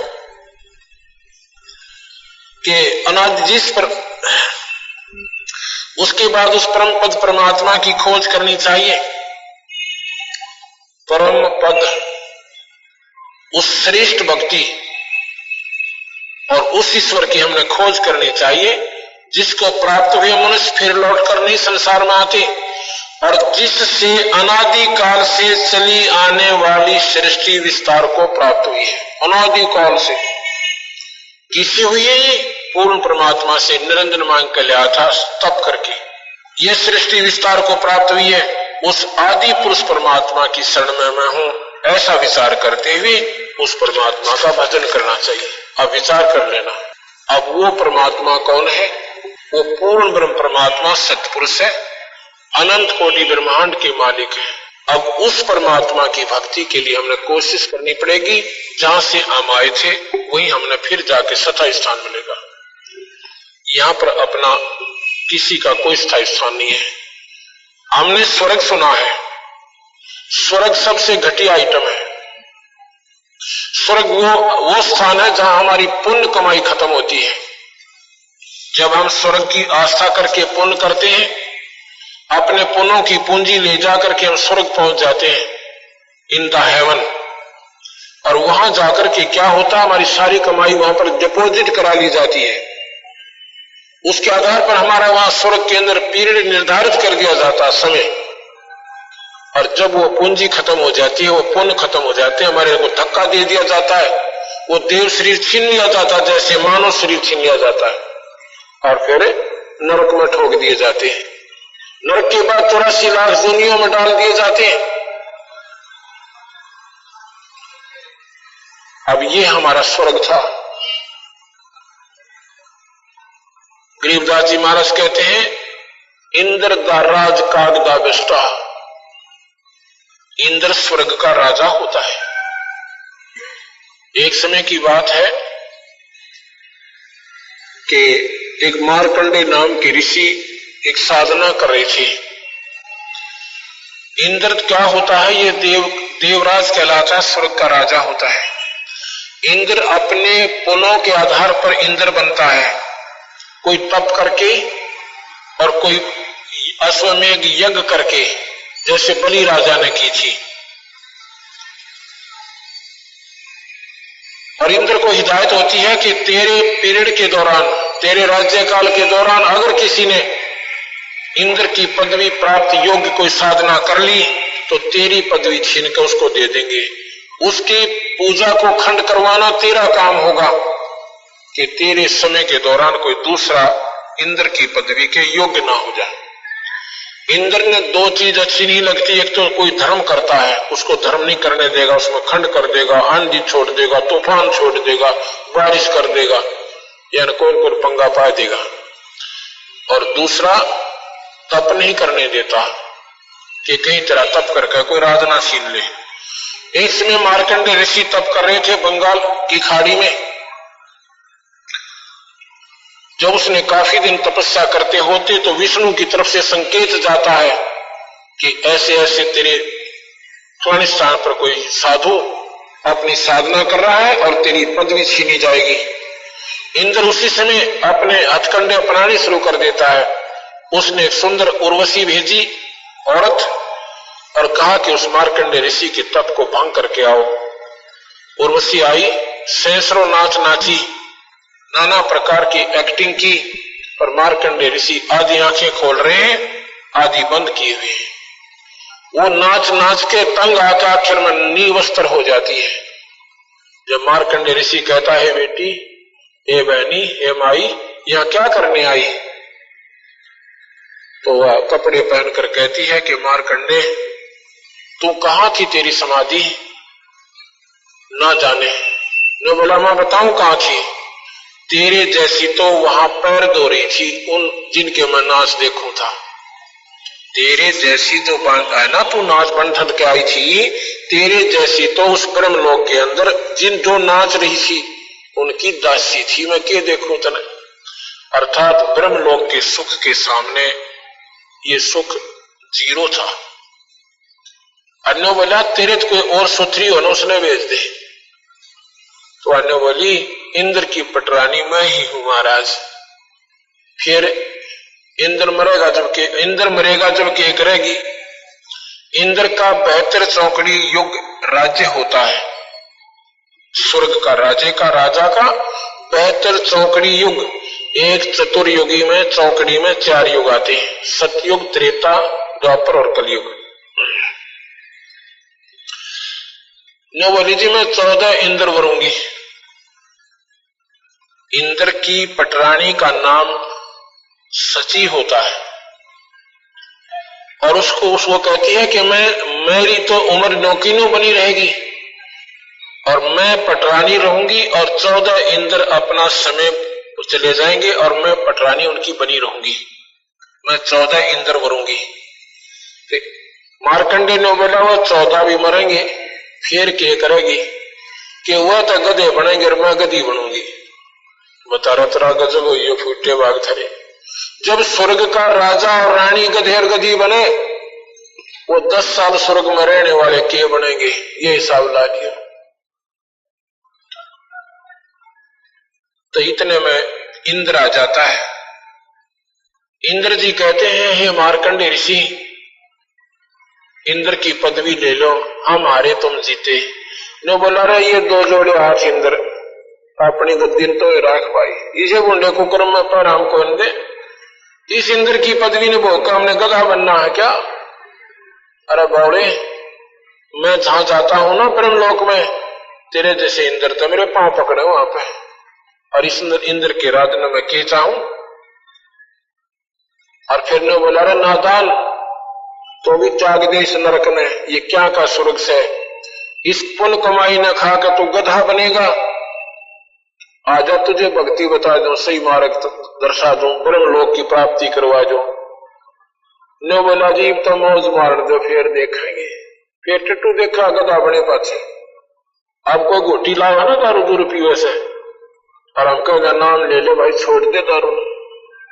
कि अनादि जिस पर, उसके बाद उस परम पद परमात्मा की खोज करनी चाहिए। परम पद, उस श्रेष्ठ भक्ति और उस ईश्वर की हमने खोज करनी चाहिए जिसको प्राप्त हुए मनुष्य फिर लौटकर नहीं संसार में आते, और जिससे अनादि काल से चली आने वाली सृष्टि विस्तार को प्राप्त हुई है। अनादि काल से किससे हुई है? ये पूर्ण परमात्मा से निरंजन मांग कर लिया था तप करके, ये सृष्टि विस्तार को प्राप्त हुई है। उस आदि पुरुष परमात्मा की शरण में मैं हूं, ऐसा विचार करते हुए उस परमात्मा का भजन करना चाहिए। अब विचार कर लेना, अब वो परमात्मा कौन है? वो पूर्ण ब्रह्म परमात्मा सत्पुरुष है, अनंत कोटि ब्रह्मांड के मालिक है। अब उस परमात्मा की भक्ति के लिए हमने कोशिश करनी पड़ेगी। जहां से हम आए थे वही हमने फिर जाके सथा स्थान मिलेगा। यहाँ पर अपना किसी का कोई स्थायी स्थान नहीं है। हमने स्वर्ग सुना है, स्वर्ग सबसे घटिया आइटम है। स्वर्ग वो स्थान है जहां हमारी पुण्य कमाई खत्म होती है। जब हम स्वर्ग की आस्था करके पुण्य करते हैं, अपने पुण्यों की पूंजी ले जाकर के हम स्वर्ग पहुंच जाते हैं, इन द हेवन। और वहां जाकर के क्या होता है? हमारी सारी कमाई वहां पर डिपॉजिट करा ली जाती है। उसके आधार पर हमारा वहां स्वर्ग के अंदर पीरियड निर्धारित कर दिया जाता है, समय। और जब वो पूंजी खत्म हो जाती है, वो पुण्य खत्म हो जाते हैं, हमारे को धक्का दे दिया जाता है, वो देव शरीर छीन लिया जाता है, जैसे मानव शरीर छीन लिया जाता है, और फिर नरक में ठोक दिए जाते हैं। नरक के बाद 84 लाख जोनियों में डाल दिए जाते हैं। अब ये हमारा स्वर्ग था। गरीबदास जी महाराज कहते हैं, इंद्र दा राज कागदा बेस्टा, इंद्र स्वर्ग का राजा होता है। एक समय की बात है कि एक मार्कंडे नाम के ऋषि एक साधना कर रहे थे। इंद्र क्या होता है? ये देवराज कहलाता है, स्वर्ग का राजा होता है। इंद्र अपने पुण्यों के आधार पर इंद्र बनता है, कोई तप करके और कोई अश्वमेध यज्ञ करके, जैसे बलि राजा ने की थी। और इंद्र को हिदायत होती है कि तेरे पीरियड के दौरान, तेरे राज्यकाल के दौरान अगर किसी ने इंद्र की पदवी प्राप्त योग्य कोई साधना कर ली तो तेरी पदवी छीन के उसको दे देंगे। उसकी पूजा को खंड करवाना तेरा काम होगा कि तेरे समय के दौरान कोई दूसरा इंद्र की पदवी के योग्य ना हो जाए। इंद्र ने दो चीज अच्छी नहीं लगती, एक तो कोई धर्म करता है उसको धर्म नहीं करने देगा, उसमें खंड कर देगा, आंधी छोड़ देगा, तूफान छोड़ देगा, बारिश कर देगा, यानी कोई पंगा पा देगा। और दूसरा तप नहीं करने देता कि कई तरह तप करके कोई राज ना छीन ले। एक समय मार्कंडे ऋषि तप कर रहे थे बंगाल की खाड़ी में। जब उसने काफी दिन तपस्या करते होते तो विष्णु की तरफ से संकेत जाता है कि ऐसे ऐसे तेरे फलाने स्थान पर कोई साधु अपनी साधना कर रहा है और तेरी पदवी छीनी जाएगी। इंद्र उसी समय अपने हथकंडे अपनाने शुरू कर देता है। उसने एक सुंदर उर्वशी भेजी औरत और कहा कि उस मार्कंडे ऋषि के तप को भंग करके आओ। उर्वशी आई, सैकड़ों नाच नाची, नाना प्रकार की एक्टिंग की, और मार्कंडे ऋषि आधी आंखें खोल रहे हैं, आधी बंद किए हुए हैं। वो नाच नाच के तंग आकर आखिर में निवस्त्र हो जाती है। जब मार्कंडे ऋषि कहता है, बेटी, ए बहनी, ए माई, यहाँ क्या करने आई? तो वह कपड़े पहनकर कहती है कि मार्कंडे, तू कहां थी? तेरी समाधि ना जाने। ने बोला, मैं बताऊं कहां थी? तेरे जैसी तो वहां पैर धो रही थी उन जिनके मैं नाच देखूं था। तेरे जैसी जो है ना, तू नाच बंधन के आई थी, तेरे जैसी तो उस ब्रह्मलोक के अंदर जिन जो नाच रही थी उनकी दासी थी, मैं क्या देखूं तने। अर्थात ब्रह्मलोक के सुख के सामने ये सुख जीरो था। अन्य बोला, तेरे तो कोई और सुथरी हो ना, उसने भेज दे। तो अन्य बोली, इंद्र की पटरानी मैं ही हूं महाराज। फिर इंद्र मरेगा जब के करेगी। इंद्र का 72 चौकड़ी युग राज्य होता है। स्वर्ग का राजा का 72 चौकड़ी युग। एक चतुर्युगी में चौकड़ी में 4 युग आते हैं, सतयुग, त्रेता, द्वापर और कलयुग। नो बोली जी, मैं 14 इंद्र वरूंगी। इंद्र की पटरानी का नाम सची होता है और उसको कहती है कि मेरी तो उम्र नौकीनों बनी रहेगी और मैं पटरानी रहूंगी और 14 इंद्र अपना समय चले जाएंगे और मैं पटरानी उनकी बनी रहूंगी। मैं 14 इंद्र वरूंगी। मार्कंडे ने बोला, वह 14 भी मरेंगे, फिर क्या करेगी कि वह तो गधे बनेंगे और मैं गधी बनूंगी। बता रहा तेरा गजब हो, ये फूटे भाग थरे। जब स्वर्ग का राजा और रानी गधे और गधी बने, वो 10 साल स्वर्ग में रहने वाले के बनेंगे, ये हिसाब ला लिया। तो इतने में इंद्र आ जाता है। इंद्र जी कहते हैं, हे मार्कंडे ऋषि, इंद्र की पदवी ले लो, हम हारे तुम जीते। ने बोला, रहा ये 2 जोड़े हाथ इंद्र अपनी गद्दी तो राख पाई, इसे बुंडे को क्रम में पर हमको दे। इस इंद्र की पदवी ने भोग का हमने गधा बनना है क्या? अरे बौड़े, मैं जहां जाता हूं ना ब्रह्मलोक में, तेरे जैसे इंद्र तो मेरे पांव पकड़े वहां पे, और इस इंद्र के राज में मैं के चाहूं। और फिर ने बोला, रे नादान, तो भी त्याग दे इस नरक में, ये क्या का स्वर्ग से? इस पुण्य कमाई न खा के तू गधा बनेगा। आजा तुझे भक्ति बता दो, सही मार्ग दर्शा दो, ब्रह्मलोक की प्राप्ति करवा दो। ने बोला जी तो मौज मार दो, फिर देखेंगे। फिर टट्टू देखा गधा बने पाछे। आपको घोटी लावा ना दारू दूर पीवे से, और हम कहेगा नाम ले ले भाई, छोड़ दे दारू।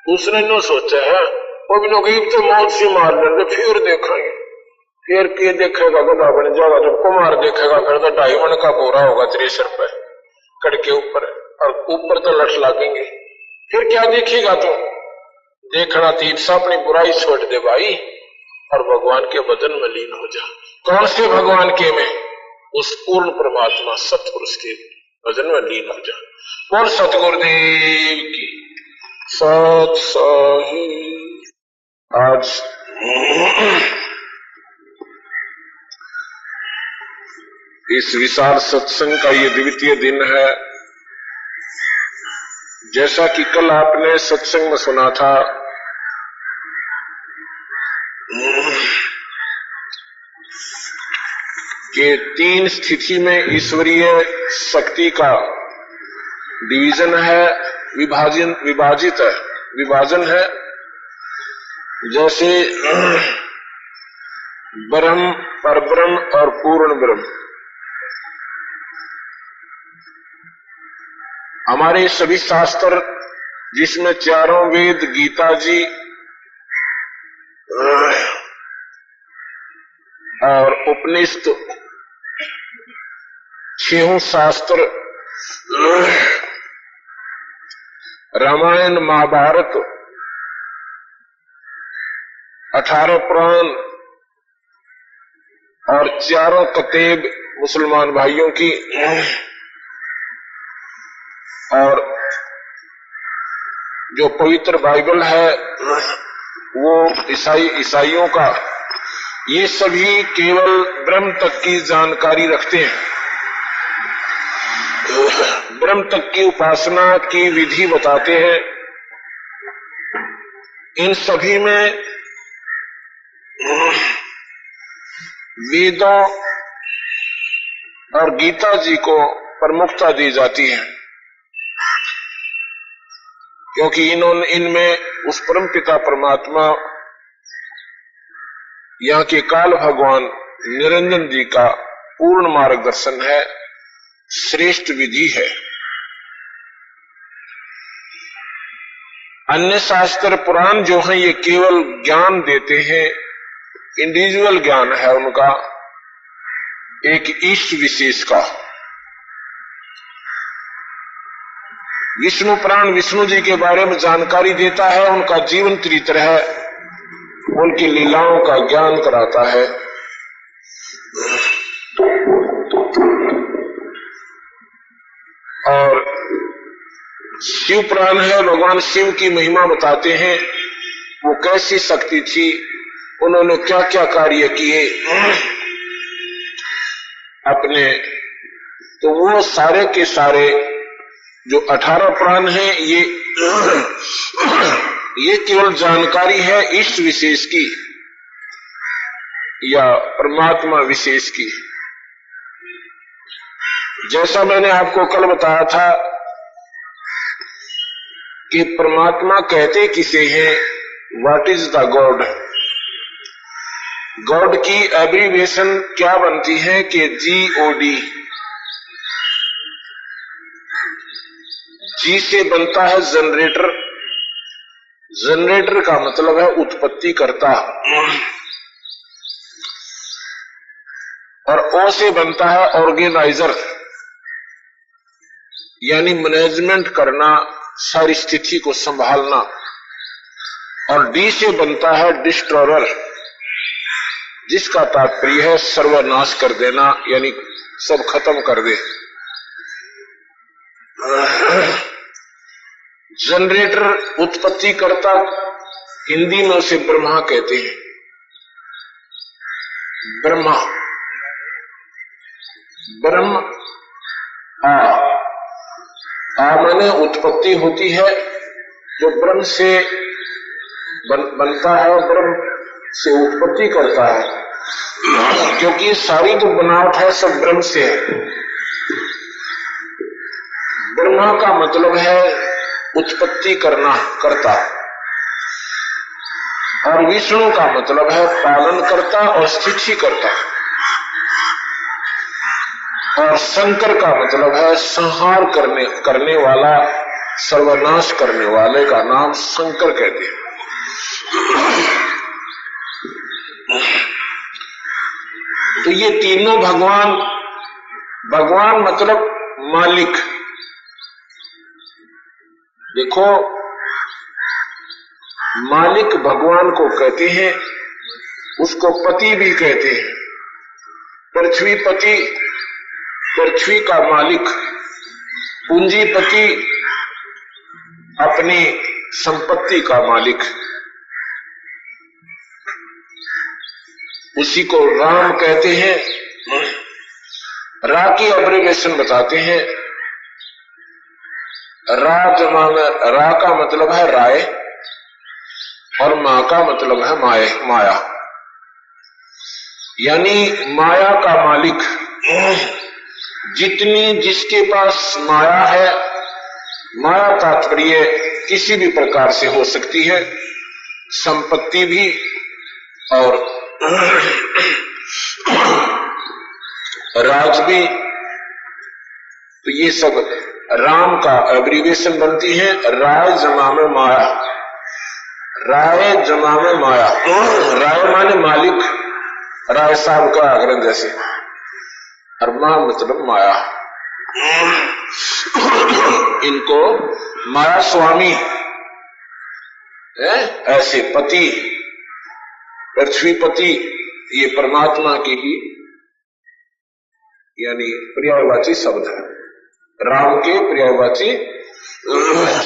उसने नो सोचा है वो भी लोग तो मौत से मार देंगे, फिर देखेंगे। फिर के देखेगा गधा बन जाएगा। जब कुमार देखेगा फिर तो 2.5 मन का बोरा होगा 63 रुपए कड़के ऊपर, और ऊपर तो लठ लागेंगे। फिर क्या देखेगा तू? देखना तीर से अपनी बुराई छोड़ दे भाई, और भगवान के भजन में लीन हो जा। कौन से भगवान के में? उस पूर्ण परमात्मा सतपुरुष के भजन में लीन हो जा। बोल सतगुरुदेव की सत साही। आज इस विशाल सत्संग का ये द्वितीय दिन है। जैसा कि कल आपने सत्संग में सुना था कि 3 स्थिति में ईश्वरीय शक्ति का डिवीजन है, विभाजन है। जैसे ब्रह्म, परब्रह्म और पूर्ण ब्रह्म। हमारे सभी शास्त्र, जिसमें 4 वेद, गीता जी और उपनिषद, 6 शास्त्र, रामायण, महाभारत, 18 पुराण और 4 किताब मुसलमान भाइयों की, और जो पवित्र बाइबल है वो ईसाइयों का, ये सभी केवल ब्रह्म तक की जानकारी रखते हैं। ब्रह्म तक की उपासना की विधि बताते हैं। इन सभी में वेदों और गीता जी को प्रमुखता दी जाती है, क्योंकि इनमें उस परम पिता परमात्मा, यहाँ के काल भगवान निरंजन जी का पूर्ण मार्गदर्शन है, श्रेष्ठ विधि है। अन्य शास्त्र पुराण जो हैं ये केवल ज्ञान देते हैं, इंडिविजुअल ज्ञान है उनका, एक इष्ट विशेष का। विष्णु पुराण विष्णु जी के बारे में जानकारी देता है, उनका जीवन चरित्र है, उनकी लीलाओं का ज्ञान कराता है। और शिव पुराण है, भगवान शिव की महिमा बताते हैं, वो कैसी शक्ति थी, उन्होंने क्या क्या कार्य किए अपने। तो वो सारे के सारे जो 18 पुराण हैं ये केवल जानकारी है इष्ट विशेष की या परमात्मा विशेष की। जैसा मैंने आपको कल बताया था कि परमात्मा कहते किसे हैं, what is the God. God की एब्रीविएशन क्या बनती है कि GOD। जी से बनता है जनरेटर, जनरेटर का मतलब है उत्पत्ति करता, और ओ से बनता है ऑर्गेनाइजर, यानी मैनेजमेंट करना, सारी स्थिति को संभालना, और डी से बनता है डिस्ट्रॉयर, जिसका तात्पर्य है सर्वनाश कर देना, यानी सब खत्म कर दे। जनरेटर उत्पत्ति करता, हिंदी में उसे ब्रह्मा कहते हैं। ब्रह्मा, ब्रह्म आ माने उत्पत्ति होती है, जो ब्रह्म से बनता है, ब्रह्म से उत्पत्ति करता है। क्योंकि ये सारी जो बनावट है सब ब्रह्म से है। ब्रह्मा का मतलब है उत्पत्ति करना, करता, और विष्णु का मतलब है पालन करता और स्थिति करता, और शंकर का मतलब है संहार करने वाला, सर्वनाश करने वाले का नाम शंकर कहते हैं। तो ये तीनों भगवान मतलब मालिक। देखो, मालिक भगवान को कहते हैं, उसको पति भी कहते हैं। पृथ्वीपति, पृथ्वी का मालिक। पूंजीपति, अपनी संपत्ति का मालिक। उसी को राम कहते हैं। रा की अब्रिवेशन बताते हैं। रा का मतलब है राय, और मां का मतलब है माया, यानी माया का मालिक। जितनी जिसके पास माया है, माया तात्पर्य किसी भी प्रकार से हो सकती है, संपत्ति भी और राज भी। तो ये सब राम का एब्रीवेशन बनती है। राय जमा में माया, राय जमा में माया। राय माने मालिक, राय साहब का आग्रह जैसे, और मां मतलब माया। इनको माया स्वामी है। ऐसे पति, पृथ्वीपति, ये परमात्मा की ही यानी पर्यायवाची शब्द है, राम के पर्यायवाची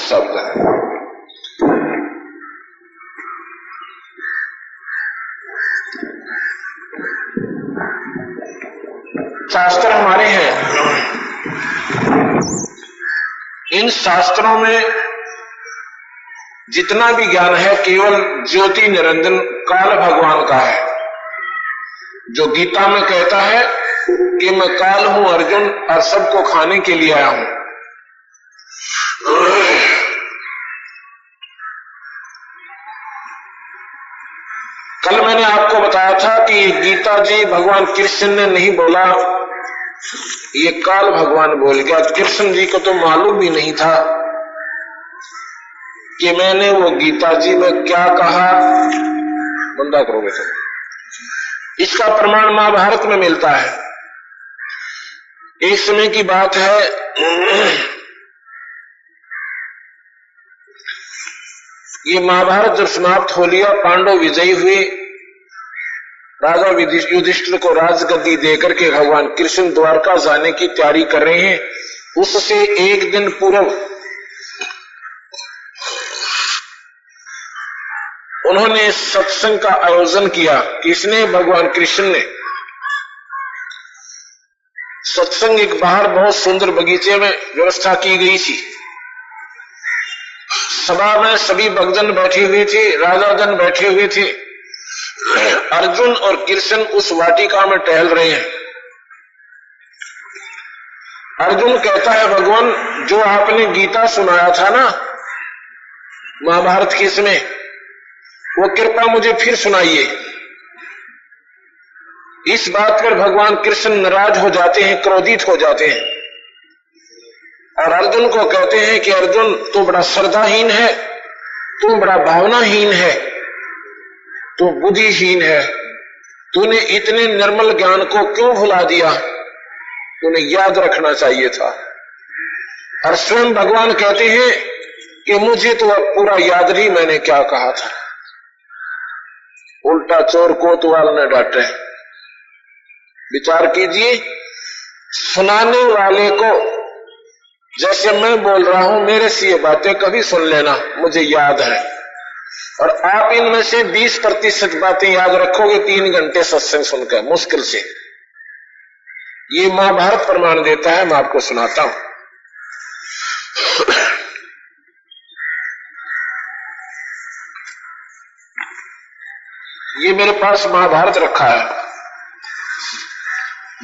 शब्द है। शास्त्र हमारे हैं। इन शास्त्रों में जितना भी ज्ञान है केवल ज्योति निरंजन काल भगवान का है। जो गीता में कहता है कि मैं काल हूं अर्जुन और सबको खाने के लिए आया हूं। कल मैंने आपको बताया था कि गीता जी भगवान कृष्ण ने नहीं बोला, ये काल भगवान बोल गया। कृष्ण जी को तो मालूम भी नहीं था कि मैंने वो गीता जी में क्या कहा। बंदा करोगे तो इसका प्रमाण महाभारत में मिलता है। एक समय की बात है, ये महाभारत जब समाप्त हो लिया, पांडव विजयी हुए, राजा युधिष्ठिर को राजगद्दी देकर के भगवान कृष्ण द्वारका जाने की तैयारी कर रहे हैं। उससे एक दिन पूर्व उन्होंने सत्संग का आयोजन किया। किसने? भगवान कृष्ण ने। सत्संग एक बाहर बहुत सुंदर बगीचे में व्यवस्था की गई थी। सभा में सभी भक्तजन बैठे हुए थे, राजाजन बैठे हुए थे। अर्जुन और कृष्ण उस वाटिका में टहल रहे हैं। अर्जुन कहता है, भगवान जो आपने गीता सुनाया था ना महाभारत के समय, वो कृपा मुझे फिर सुनाइए। इस बात पर भगवान कृष्ण नाराज हो जाते हैं, क्रोधित हो जाते हैं, और अर्जुन को कहते हैं कि अर्जुन तू बड़ा श्रद्धाहीन है, तू बड़ा भावनाहीन है, तू बुद्धिहीन है। तूने इतने निर्मल ज्ञान को क्यों भुला दिया? तूने याद रखना चाहिए था। और स्वयं भगवान कहते हैं कि मुझे तो अब पूरा याद नहीं मैंने क्या कहा था। उल्टा चोर कोतवाल ने डांटे। विचार कीजिए, सुनाने वाले को जैसे मैं बोल रहा हूं, मेरे से ये बातें कभी सुन लेना, मुझे याद है। और आप इनमें से 20% बातें याद रखोगे 3 घंटे सत्संग सुनकर, मुश्किल से। ये महाभारत प्रमाण देता है, मैं आपको सुनाता हूं। ये मेरे पास महाभारत रखा है।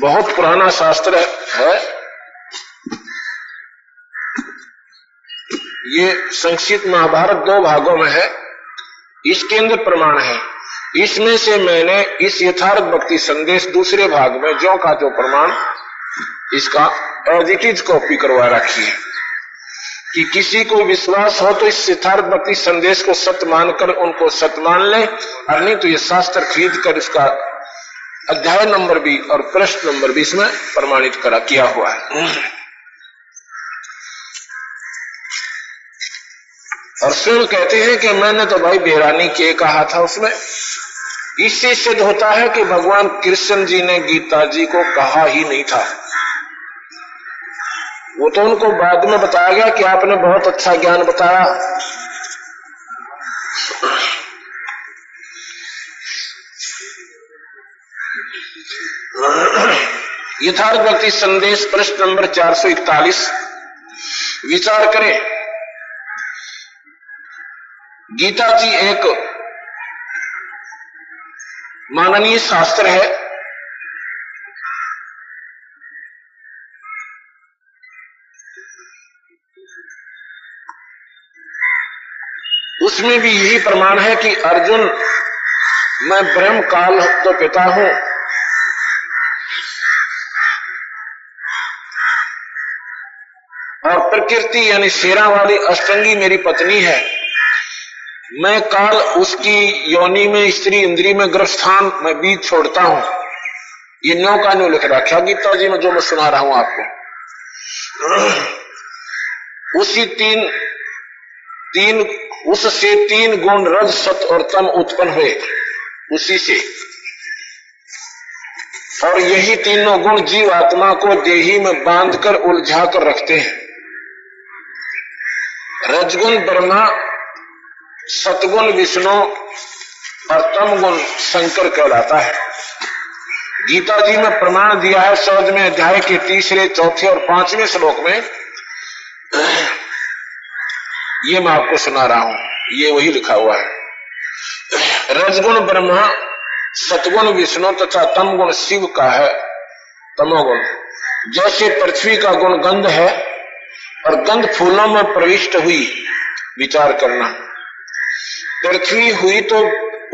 बहुत पुराना शास्त्र है। ये संक्षिप्त महाभारत 2 भागों में है। इसके अंदर प्रमाण है। इसमें से मैंने इस यथार्थ भक्ति संदेश दूसरे भाग में जो का जो प्रमाण इसका एज इट इज कॉपी करवा रखी है कि किसी को विश्वास हो तो इस यथार्थ भक्ति संदेश को सत्य मानकर उनको सत्य मान ले, और नहीं तो ये शास्त्र खरीद कर इसका अध्याय नंबर भी और प्रश्न नंबर भी इसमें प्रमाणित किया हुआ है। और स्वयं कहते हैं कि मैंने तो भाई बेरानी के कहा था उसमें। इससे सिद्ध होता है कि भगवान कृष्ण जी ने गीता जी को कहा ही नहीं था। वो तो उनको बाद में बताया गया कि आपने बहुत अच्छा ज्ञान बताया। यथार्थ भक्ति संदेश प्रश्न नंबर 441 विचार करें। गीता जी एक माननीय शास्त्र है। उसमें भी यही प्रमाण है कि अर्जुन मैं ब्रह्म काल तो पिता हूं, और प्रकृति यानी शेरा वाली अष्टंगी मेरी पत्नी है। मैं काल उसकी योनि में स्त्री इंद्री में गर्भस्थान में बीज छोड़ता हूं। ये न्यो का न्यो लिख रखा गीता जी में जो मैं सुना रहा हूं आपको। उसी उससे 3 गुण रज सत और तम उत्पन्न हुए उसी से, और यही तीनों गुण जीव आत्मा को देही में बांधकर उलझा कर रखते हैं। रजगुण ब्रह्मा, सतगुण विष्णु और तम गुण शंकर कहलाता है। गीता जी में प्रमाण दिया है 14वें अध्याय के 3रे, 4थे और 5वें श्लोक में। ये मैं आपको सुना रहा हूं, ये वही लिखा हुआ है। रजगुण ब्रह्मा, सतगुण विष्णु तथा तम गुण शिव का है। तमोगुण जैसे पृथ्वी का गुण गंध है और गंध फूलों में प्रविष्ट हुई, विचार करना। पृथ्वी हुई तो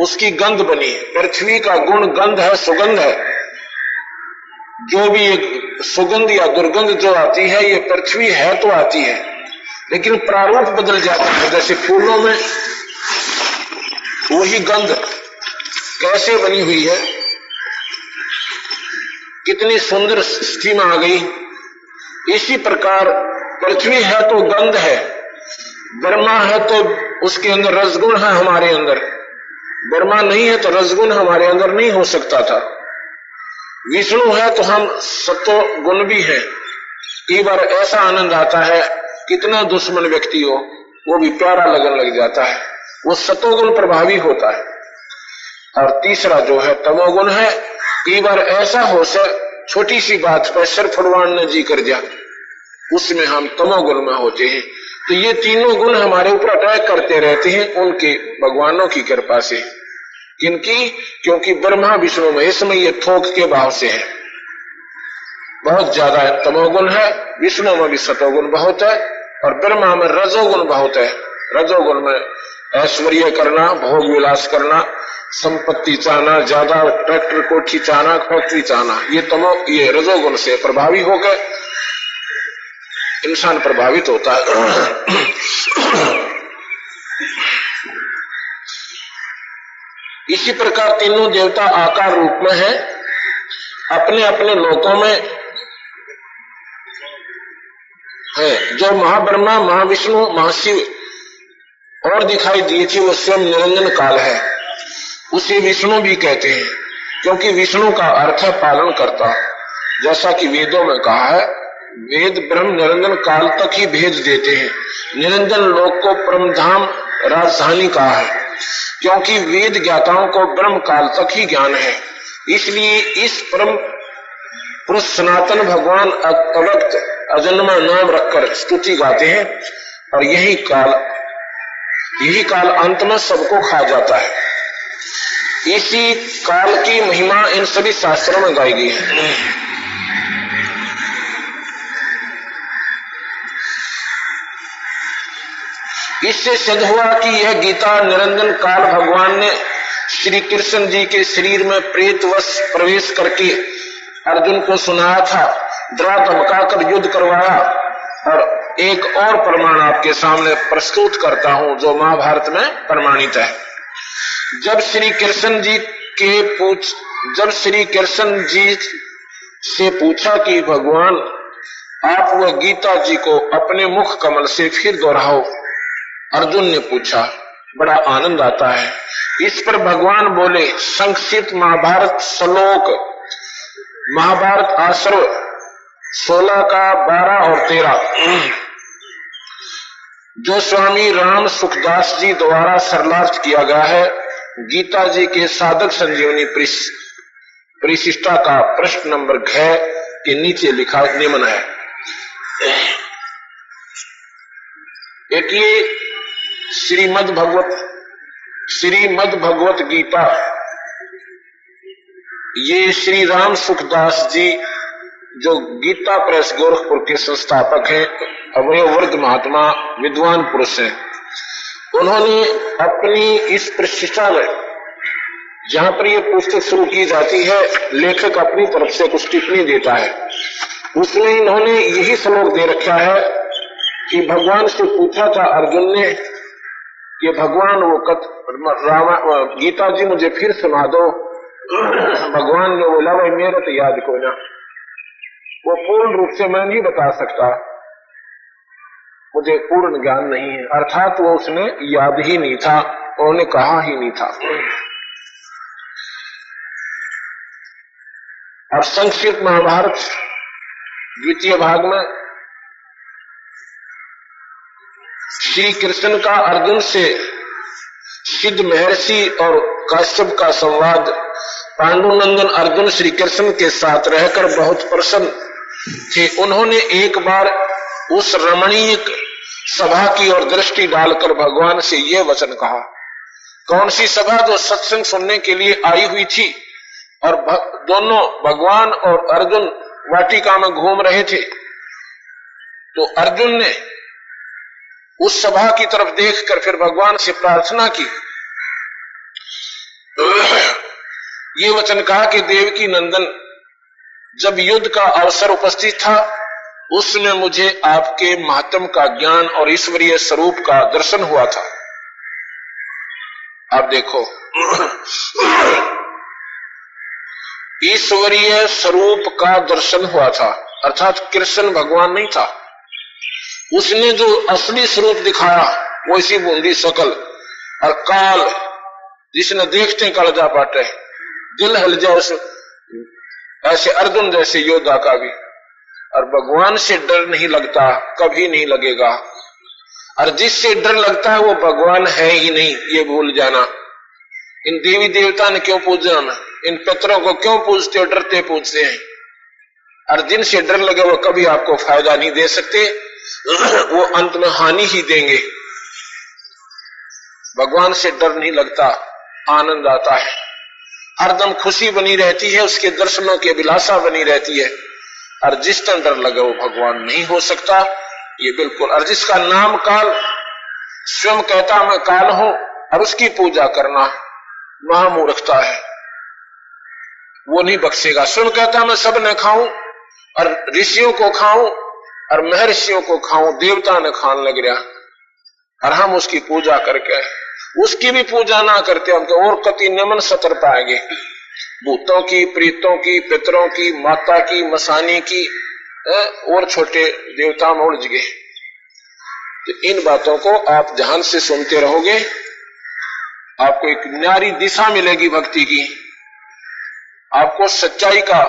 उसकी गंध बनी। पृथ्वी का गुण गंध है, सुगंध है। जो भी एक सुगंध या दुर्गंध जो आती है, ये पृथ्वी है तो आती है, लेकिन प्रारूप बदल जाता है। जैसे फूलों में वही गंध कैसे बनी हुई है, कितनी सुंदर स्थिति में आ गई। इसी प्रकार पृथ्वी है तो गंध है, ब्रह्मा है तो उसके अंदर रसगुण है। हमारे अंदर ब्रह्मा नहीं है तो रसगुण हमारे अंदर नहीं हो सकता था। विष्णु है तो हम सतो गुण भी हैं। कई बार ऐसा आनंद आता है, कितना दुश्मन व्यक्ति हो वो भी प्यारा लगन लग जाता है, वो सतोगुण प्रभावी होता है। और तीसरा जो है तमोगुण है। कई बार ऐसा हो से छोटी सी बात पर सिर फुड़वाने जी कर जा, उसमें हम तमोगुण में होते हैं। तो ये तीनों गुण हमारे ऊपर अटैक करते रहते हैं उनके भगवानों की कृपा से। किनकी? क्योंकि ब्रह्मा विष्णु महेश में ये थोक के भाव से है, बहुत ज्यादा है। तमोगुण है, विष्णु में भी सतोगुण बहुत है, और ब्रह्मा में रजोगुण बहुत है। रजोगुण में ऐश्वर्य करना, भोग विलास करना, संपत्ति चाहना, ज्यादा ट्रैक्टर कोठी चाहना, फैक्ट्री चाहना, ये रजोगुण से प्रभावी होकर इंसान प्रभावित होता है। इसी प्रकार तीनों देवता आकार रूप में है, अपने अपने लोकों में है। जो महाब्रह्मा, महाविष्णु, महाशिव और दिखाई दिए थे वो स्वयं निरंजन काल है। उसे विष्णु भी कहते हैं, क्योंकि विष्णु का अर्थ है पालन करता। जैसा कि वेदों में कहा है, वेद ब्रह्म निरंजन काल तक ही भेज देते हैं। निरंजन लोक को परमधाम राजधानी कहा है, क्योंकि वेद ज्ञाताओं को ब्रह्म काल तक ही ज्ञान है। इसलिए इस परम पुरुष सनातन भगवान अव्यक्त अजन्मा नाम रखकर स्तुति गाते हैं, और यही काल अंत में सबको खा जाता है। इसी काल की महिमा इन सभी शास्त्रों में गाई गई है। इससे सिद्ध हुआ कि यह गीता निरंजन काल भगवान ने श्री कृष्ण जी के शरीर में प्रेतवश प्रवेश करके अर्जुन को सुनाया था, डरा धमकाकर युद्ध करवाया। और एक और प्रमाण आपके सामने प्रस्तुत करता हूं जो महाभारत में प्रमाणित है। जब श्री कृष्ण जी से पूछा कि भगवान आप वह गीता जी को अपने मुख कमल से फिर दोहराओ, अर्जुन ने पूछा, बड़ा आनंद आता है। इस पर भगवान बोले, संक्षिप्त महाभारत श्लोक, महाभारत आश्रव 16 का 12 और 13 जो स्वामी राम सुखदास जी द्वारा सरलार्थ किया गया है। गीता जी के साधक संजीवनी परिशिष्टा का प्रश्न नंबर 6 के नीचे लिखा निम्न है। एक ये श्रीमद् भगवत गीता, ये श्री राम सुखदास जी जो गीता प्रेस गोरखपुर के संस्थापक हैं, अवयवर्ग महात्मा विद्वान पुरुष हैं, उन्होंने अपनी इस प्रतिष्ठा में जहां पर यह पुस्तक शुरू की जाती है, लेखक अपनी तरफ से कुछ टिप्पणी देता है। उसमें इन्होंने यही श्लोक दे रखा है कि भगवान से पूछा था अर्जुन ने कि भगवान वो गीता जी मुझे फिर सुना दो। भगवान ने बोला, भाई मेरे तो याद को ना, वो पूर्ण रूप से मैं नहीं बता सकता, मुझे पूर्ण ज्ञान नहीं है। अर्थात वो उसने याद ही नहीं था, उन्होंने कहा ही नहीं था। अब संक्षिप्त महाभारत द्वितीय भाग में श्री कृष्ण का अर्जुन से सिद्ध महर्षि और काश्यप का संवाद। पांडुनंदन अर्जुन श्री कृष्ण के साथ रहकर बहुत प्रसन्न थे। उन्होंने एक बार उस रमणीय सभा की ओर दृष्टि डालकर भगवान से यह वचन कहा। कौन सी सभा? जो सत्संग सुनने के लिए आई हुई थी और दोनों भगवान और अर्जुन वाटिका में घूम रहे थे। तो अर्जुन ने उस सभा की तरफ देखकर फिर भगवान से प्रार्थना की, ये वचन कहा कि देवकी नंदन, जब युद्ध का अवसर उपस्थित था उसमें मुझे आपके महात्म का ज्ञान और ईश्वरीय स्वरूप का दर्शन हुआ था। आप देखो, ईश्वरीय स्वरूप का दर्शन हुआ था, अर्थात कृष्ण भगवान नहीं था। उसने जो असली स्वरूप दिखाया वो इसी बूंदी शकल और काल, जिसने देखते कलजा पाटे, दिल हिल जाए ऐसे अर्जुन जैसे योद्धा का भी। और भगवान से डर नहीं लगता, कभी नहीं लगेगा। और जिससे डर लगता है वो भगवान है ही नहीं, ये भूल जाना। इन देवी देवता ने क्यों पूजना, इन पितरों को क्यों पूजते हो? डरते पूजते हैं। और जिनसे डर लगे वो कभी आपको फायदा नहीं दे सकते, वो अंत में हानि ही देंगे। भगवान से डर नहीं लगता, आनंद आता है, हरदम खुशी बनी रहती है, उसके दर्शनों की अभिलाषा बनी रहती है। और जिस तरह डर लगे वो भगवान नहीं हो सकता, ये बिल्कुल। और जिसका नाम काल, स्वयं कहता मैं काल हूं, और उसकी पूजा करना महामूर्खता है, वो नहीं बख्शेगा। स्वयं कहता मैं सब न खाऊं और ऋषियों को खाऊं और महर्षियों को खाऊं, देवता ने खान लग रहा, और हम उसकी पूजा करके उसकी भी पूजा ना करते हम तो और कति निम्न सतर पाएंगे। भूतों की, प्रीतों की, पितरों की, माता की, मसानी की और छोटे देवता में उलझ गए। तो इन बातों को आप ध्यान से सुनते रहोगे, आपको एक न्यारी दिशा मिलेगी भक्ति की, आपको सच्चाई का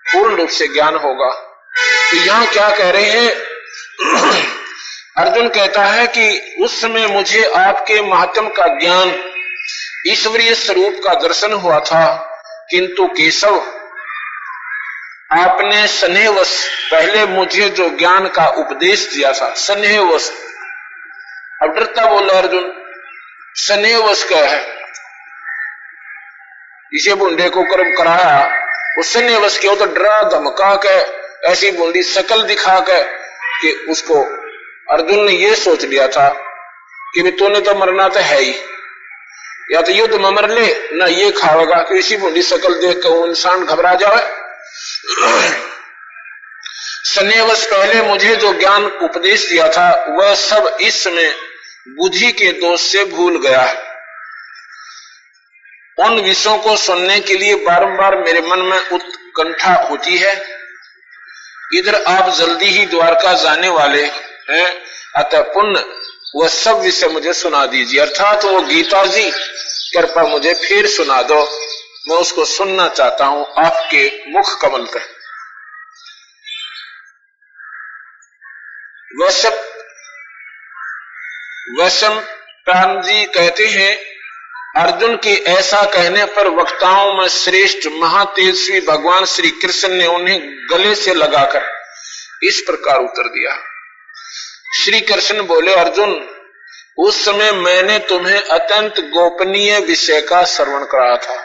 पूर्ण रूप से ज्ञान होगा। तो यहां क्या कह रहे हैं? अर्जुन कहता है कि उस समय मुझे आपके महात्म का ज्ञान, ईश्वरीय स्वरूप का दर्शन हुआ था, किंतु केशव आपने स्नेहवश पहले मुझे जो ज्ञान का उपदेश दिया था, स्नेहवश। अब डरता बोला अर्जुन, स्नेहवश क्या है? इसे बूंदे को कर्म कराया, वो स्नेहवश क्यों? तो डरा धमका के ऐसी बूंदी शकल दिखा के कि उसको अर्जुन ने ये सोच लिया था कि भी तूने तो मरना तो है ही, या तो युद्ध में मर ले ना ये खाएगा कि इसी बूढ़ी शकल देख कर वो इंसान घबरा जाए। सन्निवर्ष पहले मुझे जो ज्ञान उपदेश दिया था वह सब इस समय बुद्धि के दोष से भूल गया है। उन विषयों को सुनने के लिए बारंबार मेरे मन में उत्कंठा होती है। इधर आप जल्दी ही द्वारका जाने वाले हैं, अतः पुण्य वह सब विषय मुझे सुना दीजिए, अर्थात वो गीता जी कृपा मुझे फिर सुना दो, मैं उसको सुनना चाहता हूं आपके मुख कमल पे। वैशम प्राण जी कहते हैं, अर्जुन के ऐसा कहने पर वक्ताओं में श्रेष्ठ महातेजस्वी भगवान श्री कृष्ण ने उन्हें गले से लगाकर इस प्रकार उत्तर दिया। श्री कृष्ण बोले, अर्जुन उस समय मैंने तुम्हें अत्यंत गोपनीय विषय का श्रवण कराया था,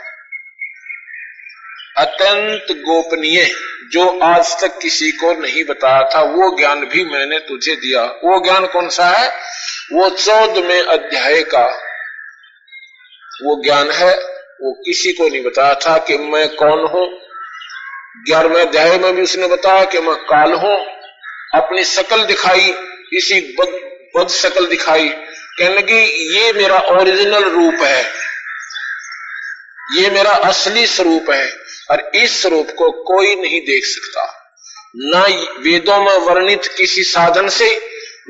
अत्यंत गोपनीय, जो आज तक किसी को नहीं बताया था, वो ज्ञान भी मैंने तुझे दिया। वो ज्ञान कौन सा है? वो 14वें अध्याय का वो ज्ञान है, वो किसी को नहीं बताया था कि मैं कौन हूं। 11वें अध्याय में भी उसने बताया कि मैं काल हूं, अपनी शकल दिखाई, इसी बद शकल दिखाई, कहने की ये मेरा ओरिजिनल रूप है, ये मेरा असली स्वरूप है, और इस स्वरूप को कोई नहीं देख सकता, न वेदों में वर्णित किसी साधन से,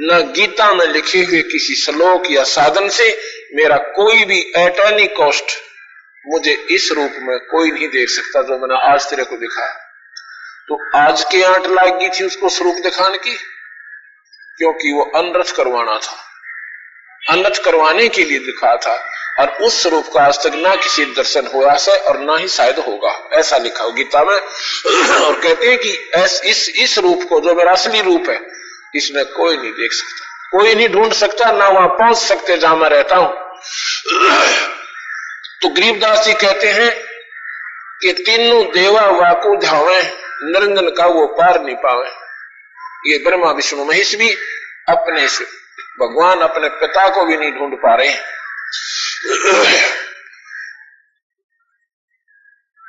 न गीता में लिखे हुए किसी श्लोक या साधन से। मेरा कोई भी एट एनी कॉस्ट मुझे इस रूप में कोई नहीं देख सकता जो मैंने आज तेरे को दिखाया। तो आज के आंट लागी थी उसको स्वरूप दिखाने की, क्योंकि वो अनरथ करवाना था, अनरथ करवाने के लिए दिखाया था, और उस स्वरूप का आज तक ना किसी दर्शन हुआ से और ना ही शायद होगा, ऐसा लिखा हो गीता में। और कहते हैं कि इस रूप को, जो मेरा असली रूप है, इसमें कोई नहीं देख सकता, कोई नहीं ढूंढ सकता, ना वहां पहुंच सकते जहां मैं रहता हूं। तो गरीबदास जी कहते हैं कि तीनों देवा वाकु धावे, निरंजन का वो पार नहीं पावे। ये ब्रह्मा विष्णु महेश भी अपने से भगवान अपने पिता को भी नहीं ढूंढ पा रहे हैं।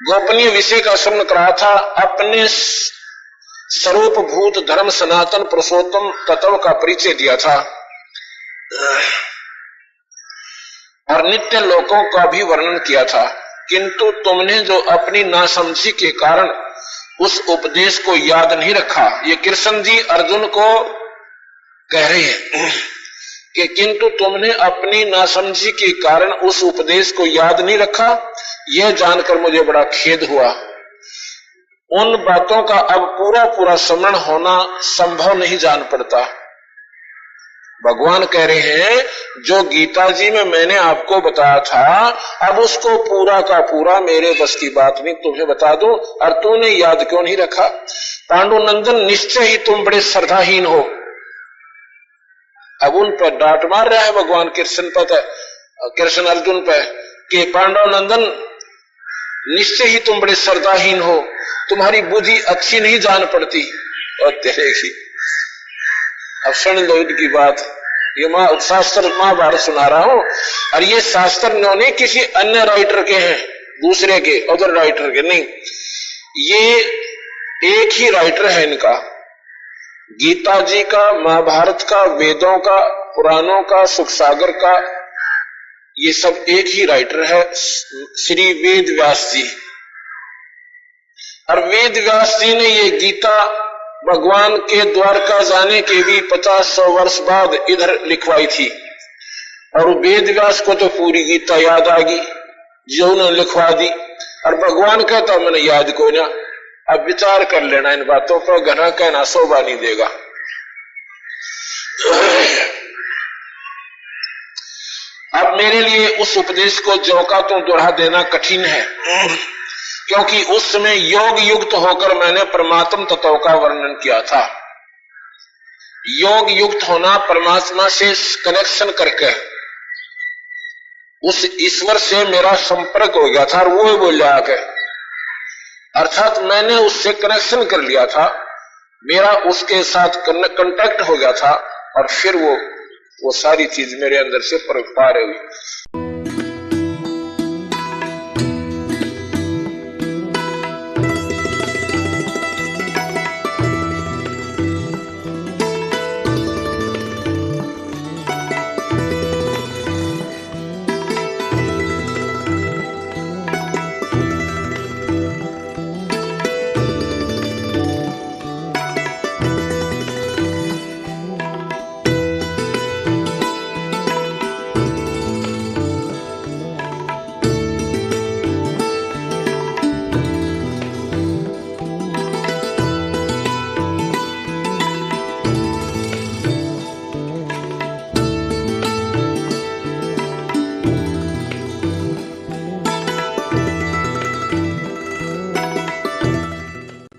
गोपनीय विषय का श्रवण करा था, अपने स्वरूप भूत धर्म सनातन पुरुषोत्तम तत्व का परिचय दिया था, और नित्य लोकों का भी वर्णन किया था। किंतु तुमने जो अपनी नासमझी के कारण उस उपदेश को याद नहीं रखा, ये कृष्ण जी अर्जुन को कह रहे हैं कि किंतु तुमने अपनी नासमझी के कारण उस उपदेश को याद नहीं रखा, यह जानकर मुझे बड़ा खेद हुआ। उन बातों का अब पूरा स्मरण होना संभव नहीं जान पड़ता। भगवान कह रहे हैं, जो गीता जी में मैंने आपको बताया था, अब उसको पूरा का पूरा मेरे बस की बात नहीं, तुम्हें बता दो, और तूने याद क्यों नहीं रखा? पांडुनंदन, निश्चय ही तुम बड़े श्रद्धाहीन हो। अब उन पर डांट मार रहा है भगवान कृष्ण पर, कृष्ण अर्जुन पर, कि पांडुनंदन निश्चय ही तुम बड़े श्रद्धाहीन हो, तुम्हारी बुद्धि अच्छी नहीं जान पड़ती। और तेरे की अब सुन लो इनकी बात, ये शास्त्र महाभारत सुना रहा हूं, और ये शास्त्र नहीं किसी अन्य राइटर के हैं, दूसरे के अदर राइटर के नहीं, ये एक ही राइटर है इनका, गीता जी का, महाभारत का, वेदों का, पुराणों का, सुख सागर का, ये सब एक ही राइटर है, श्री वेद व्यास जी। और वेद व्यास जी ने ये गीता भगवान के द्वारका जाने के भी 50-100 वर्ष बाद इधर लिखवाई थी, और वेद व्यास को तो पूरी गीता याद आ गई जो उन्होंने लिखवा दी, और भगवान कहता मैंने याद को ना। अब विचार कर लेना इन बातों पर, घना कहना शोभा नहीं देगा। अब मेरे लिए उस उपदेश को ज्यों का त्यों दोहरा देना कठिन है, क्योंकि उस समय योग युक्त होकर मैंने परमात्म तत्व का वर्णन किया था। योग युक्त होना, परमात्मा से कनेक्शन करके उस ईश्वर से मेरा संपर्क हो गया था, और वो बोल रहा है, अर्थात मैंने उससे कनेक्शन कर लिया था, मेरा उसके साथ कांटेक्ट हो गया था, और फिर वो वो सारी चीज मेरे अंदर से पार हुई।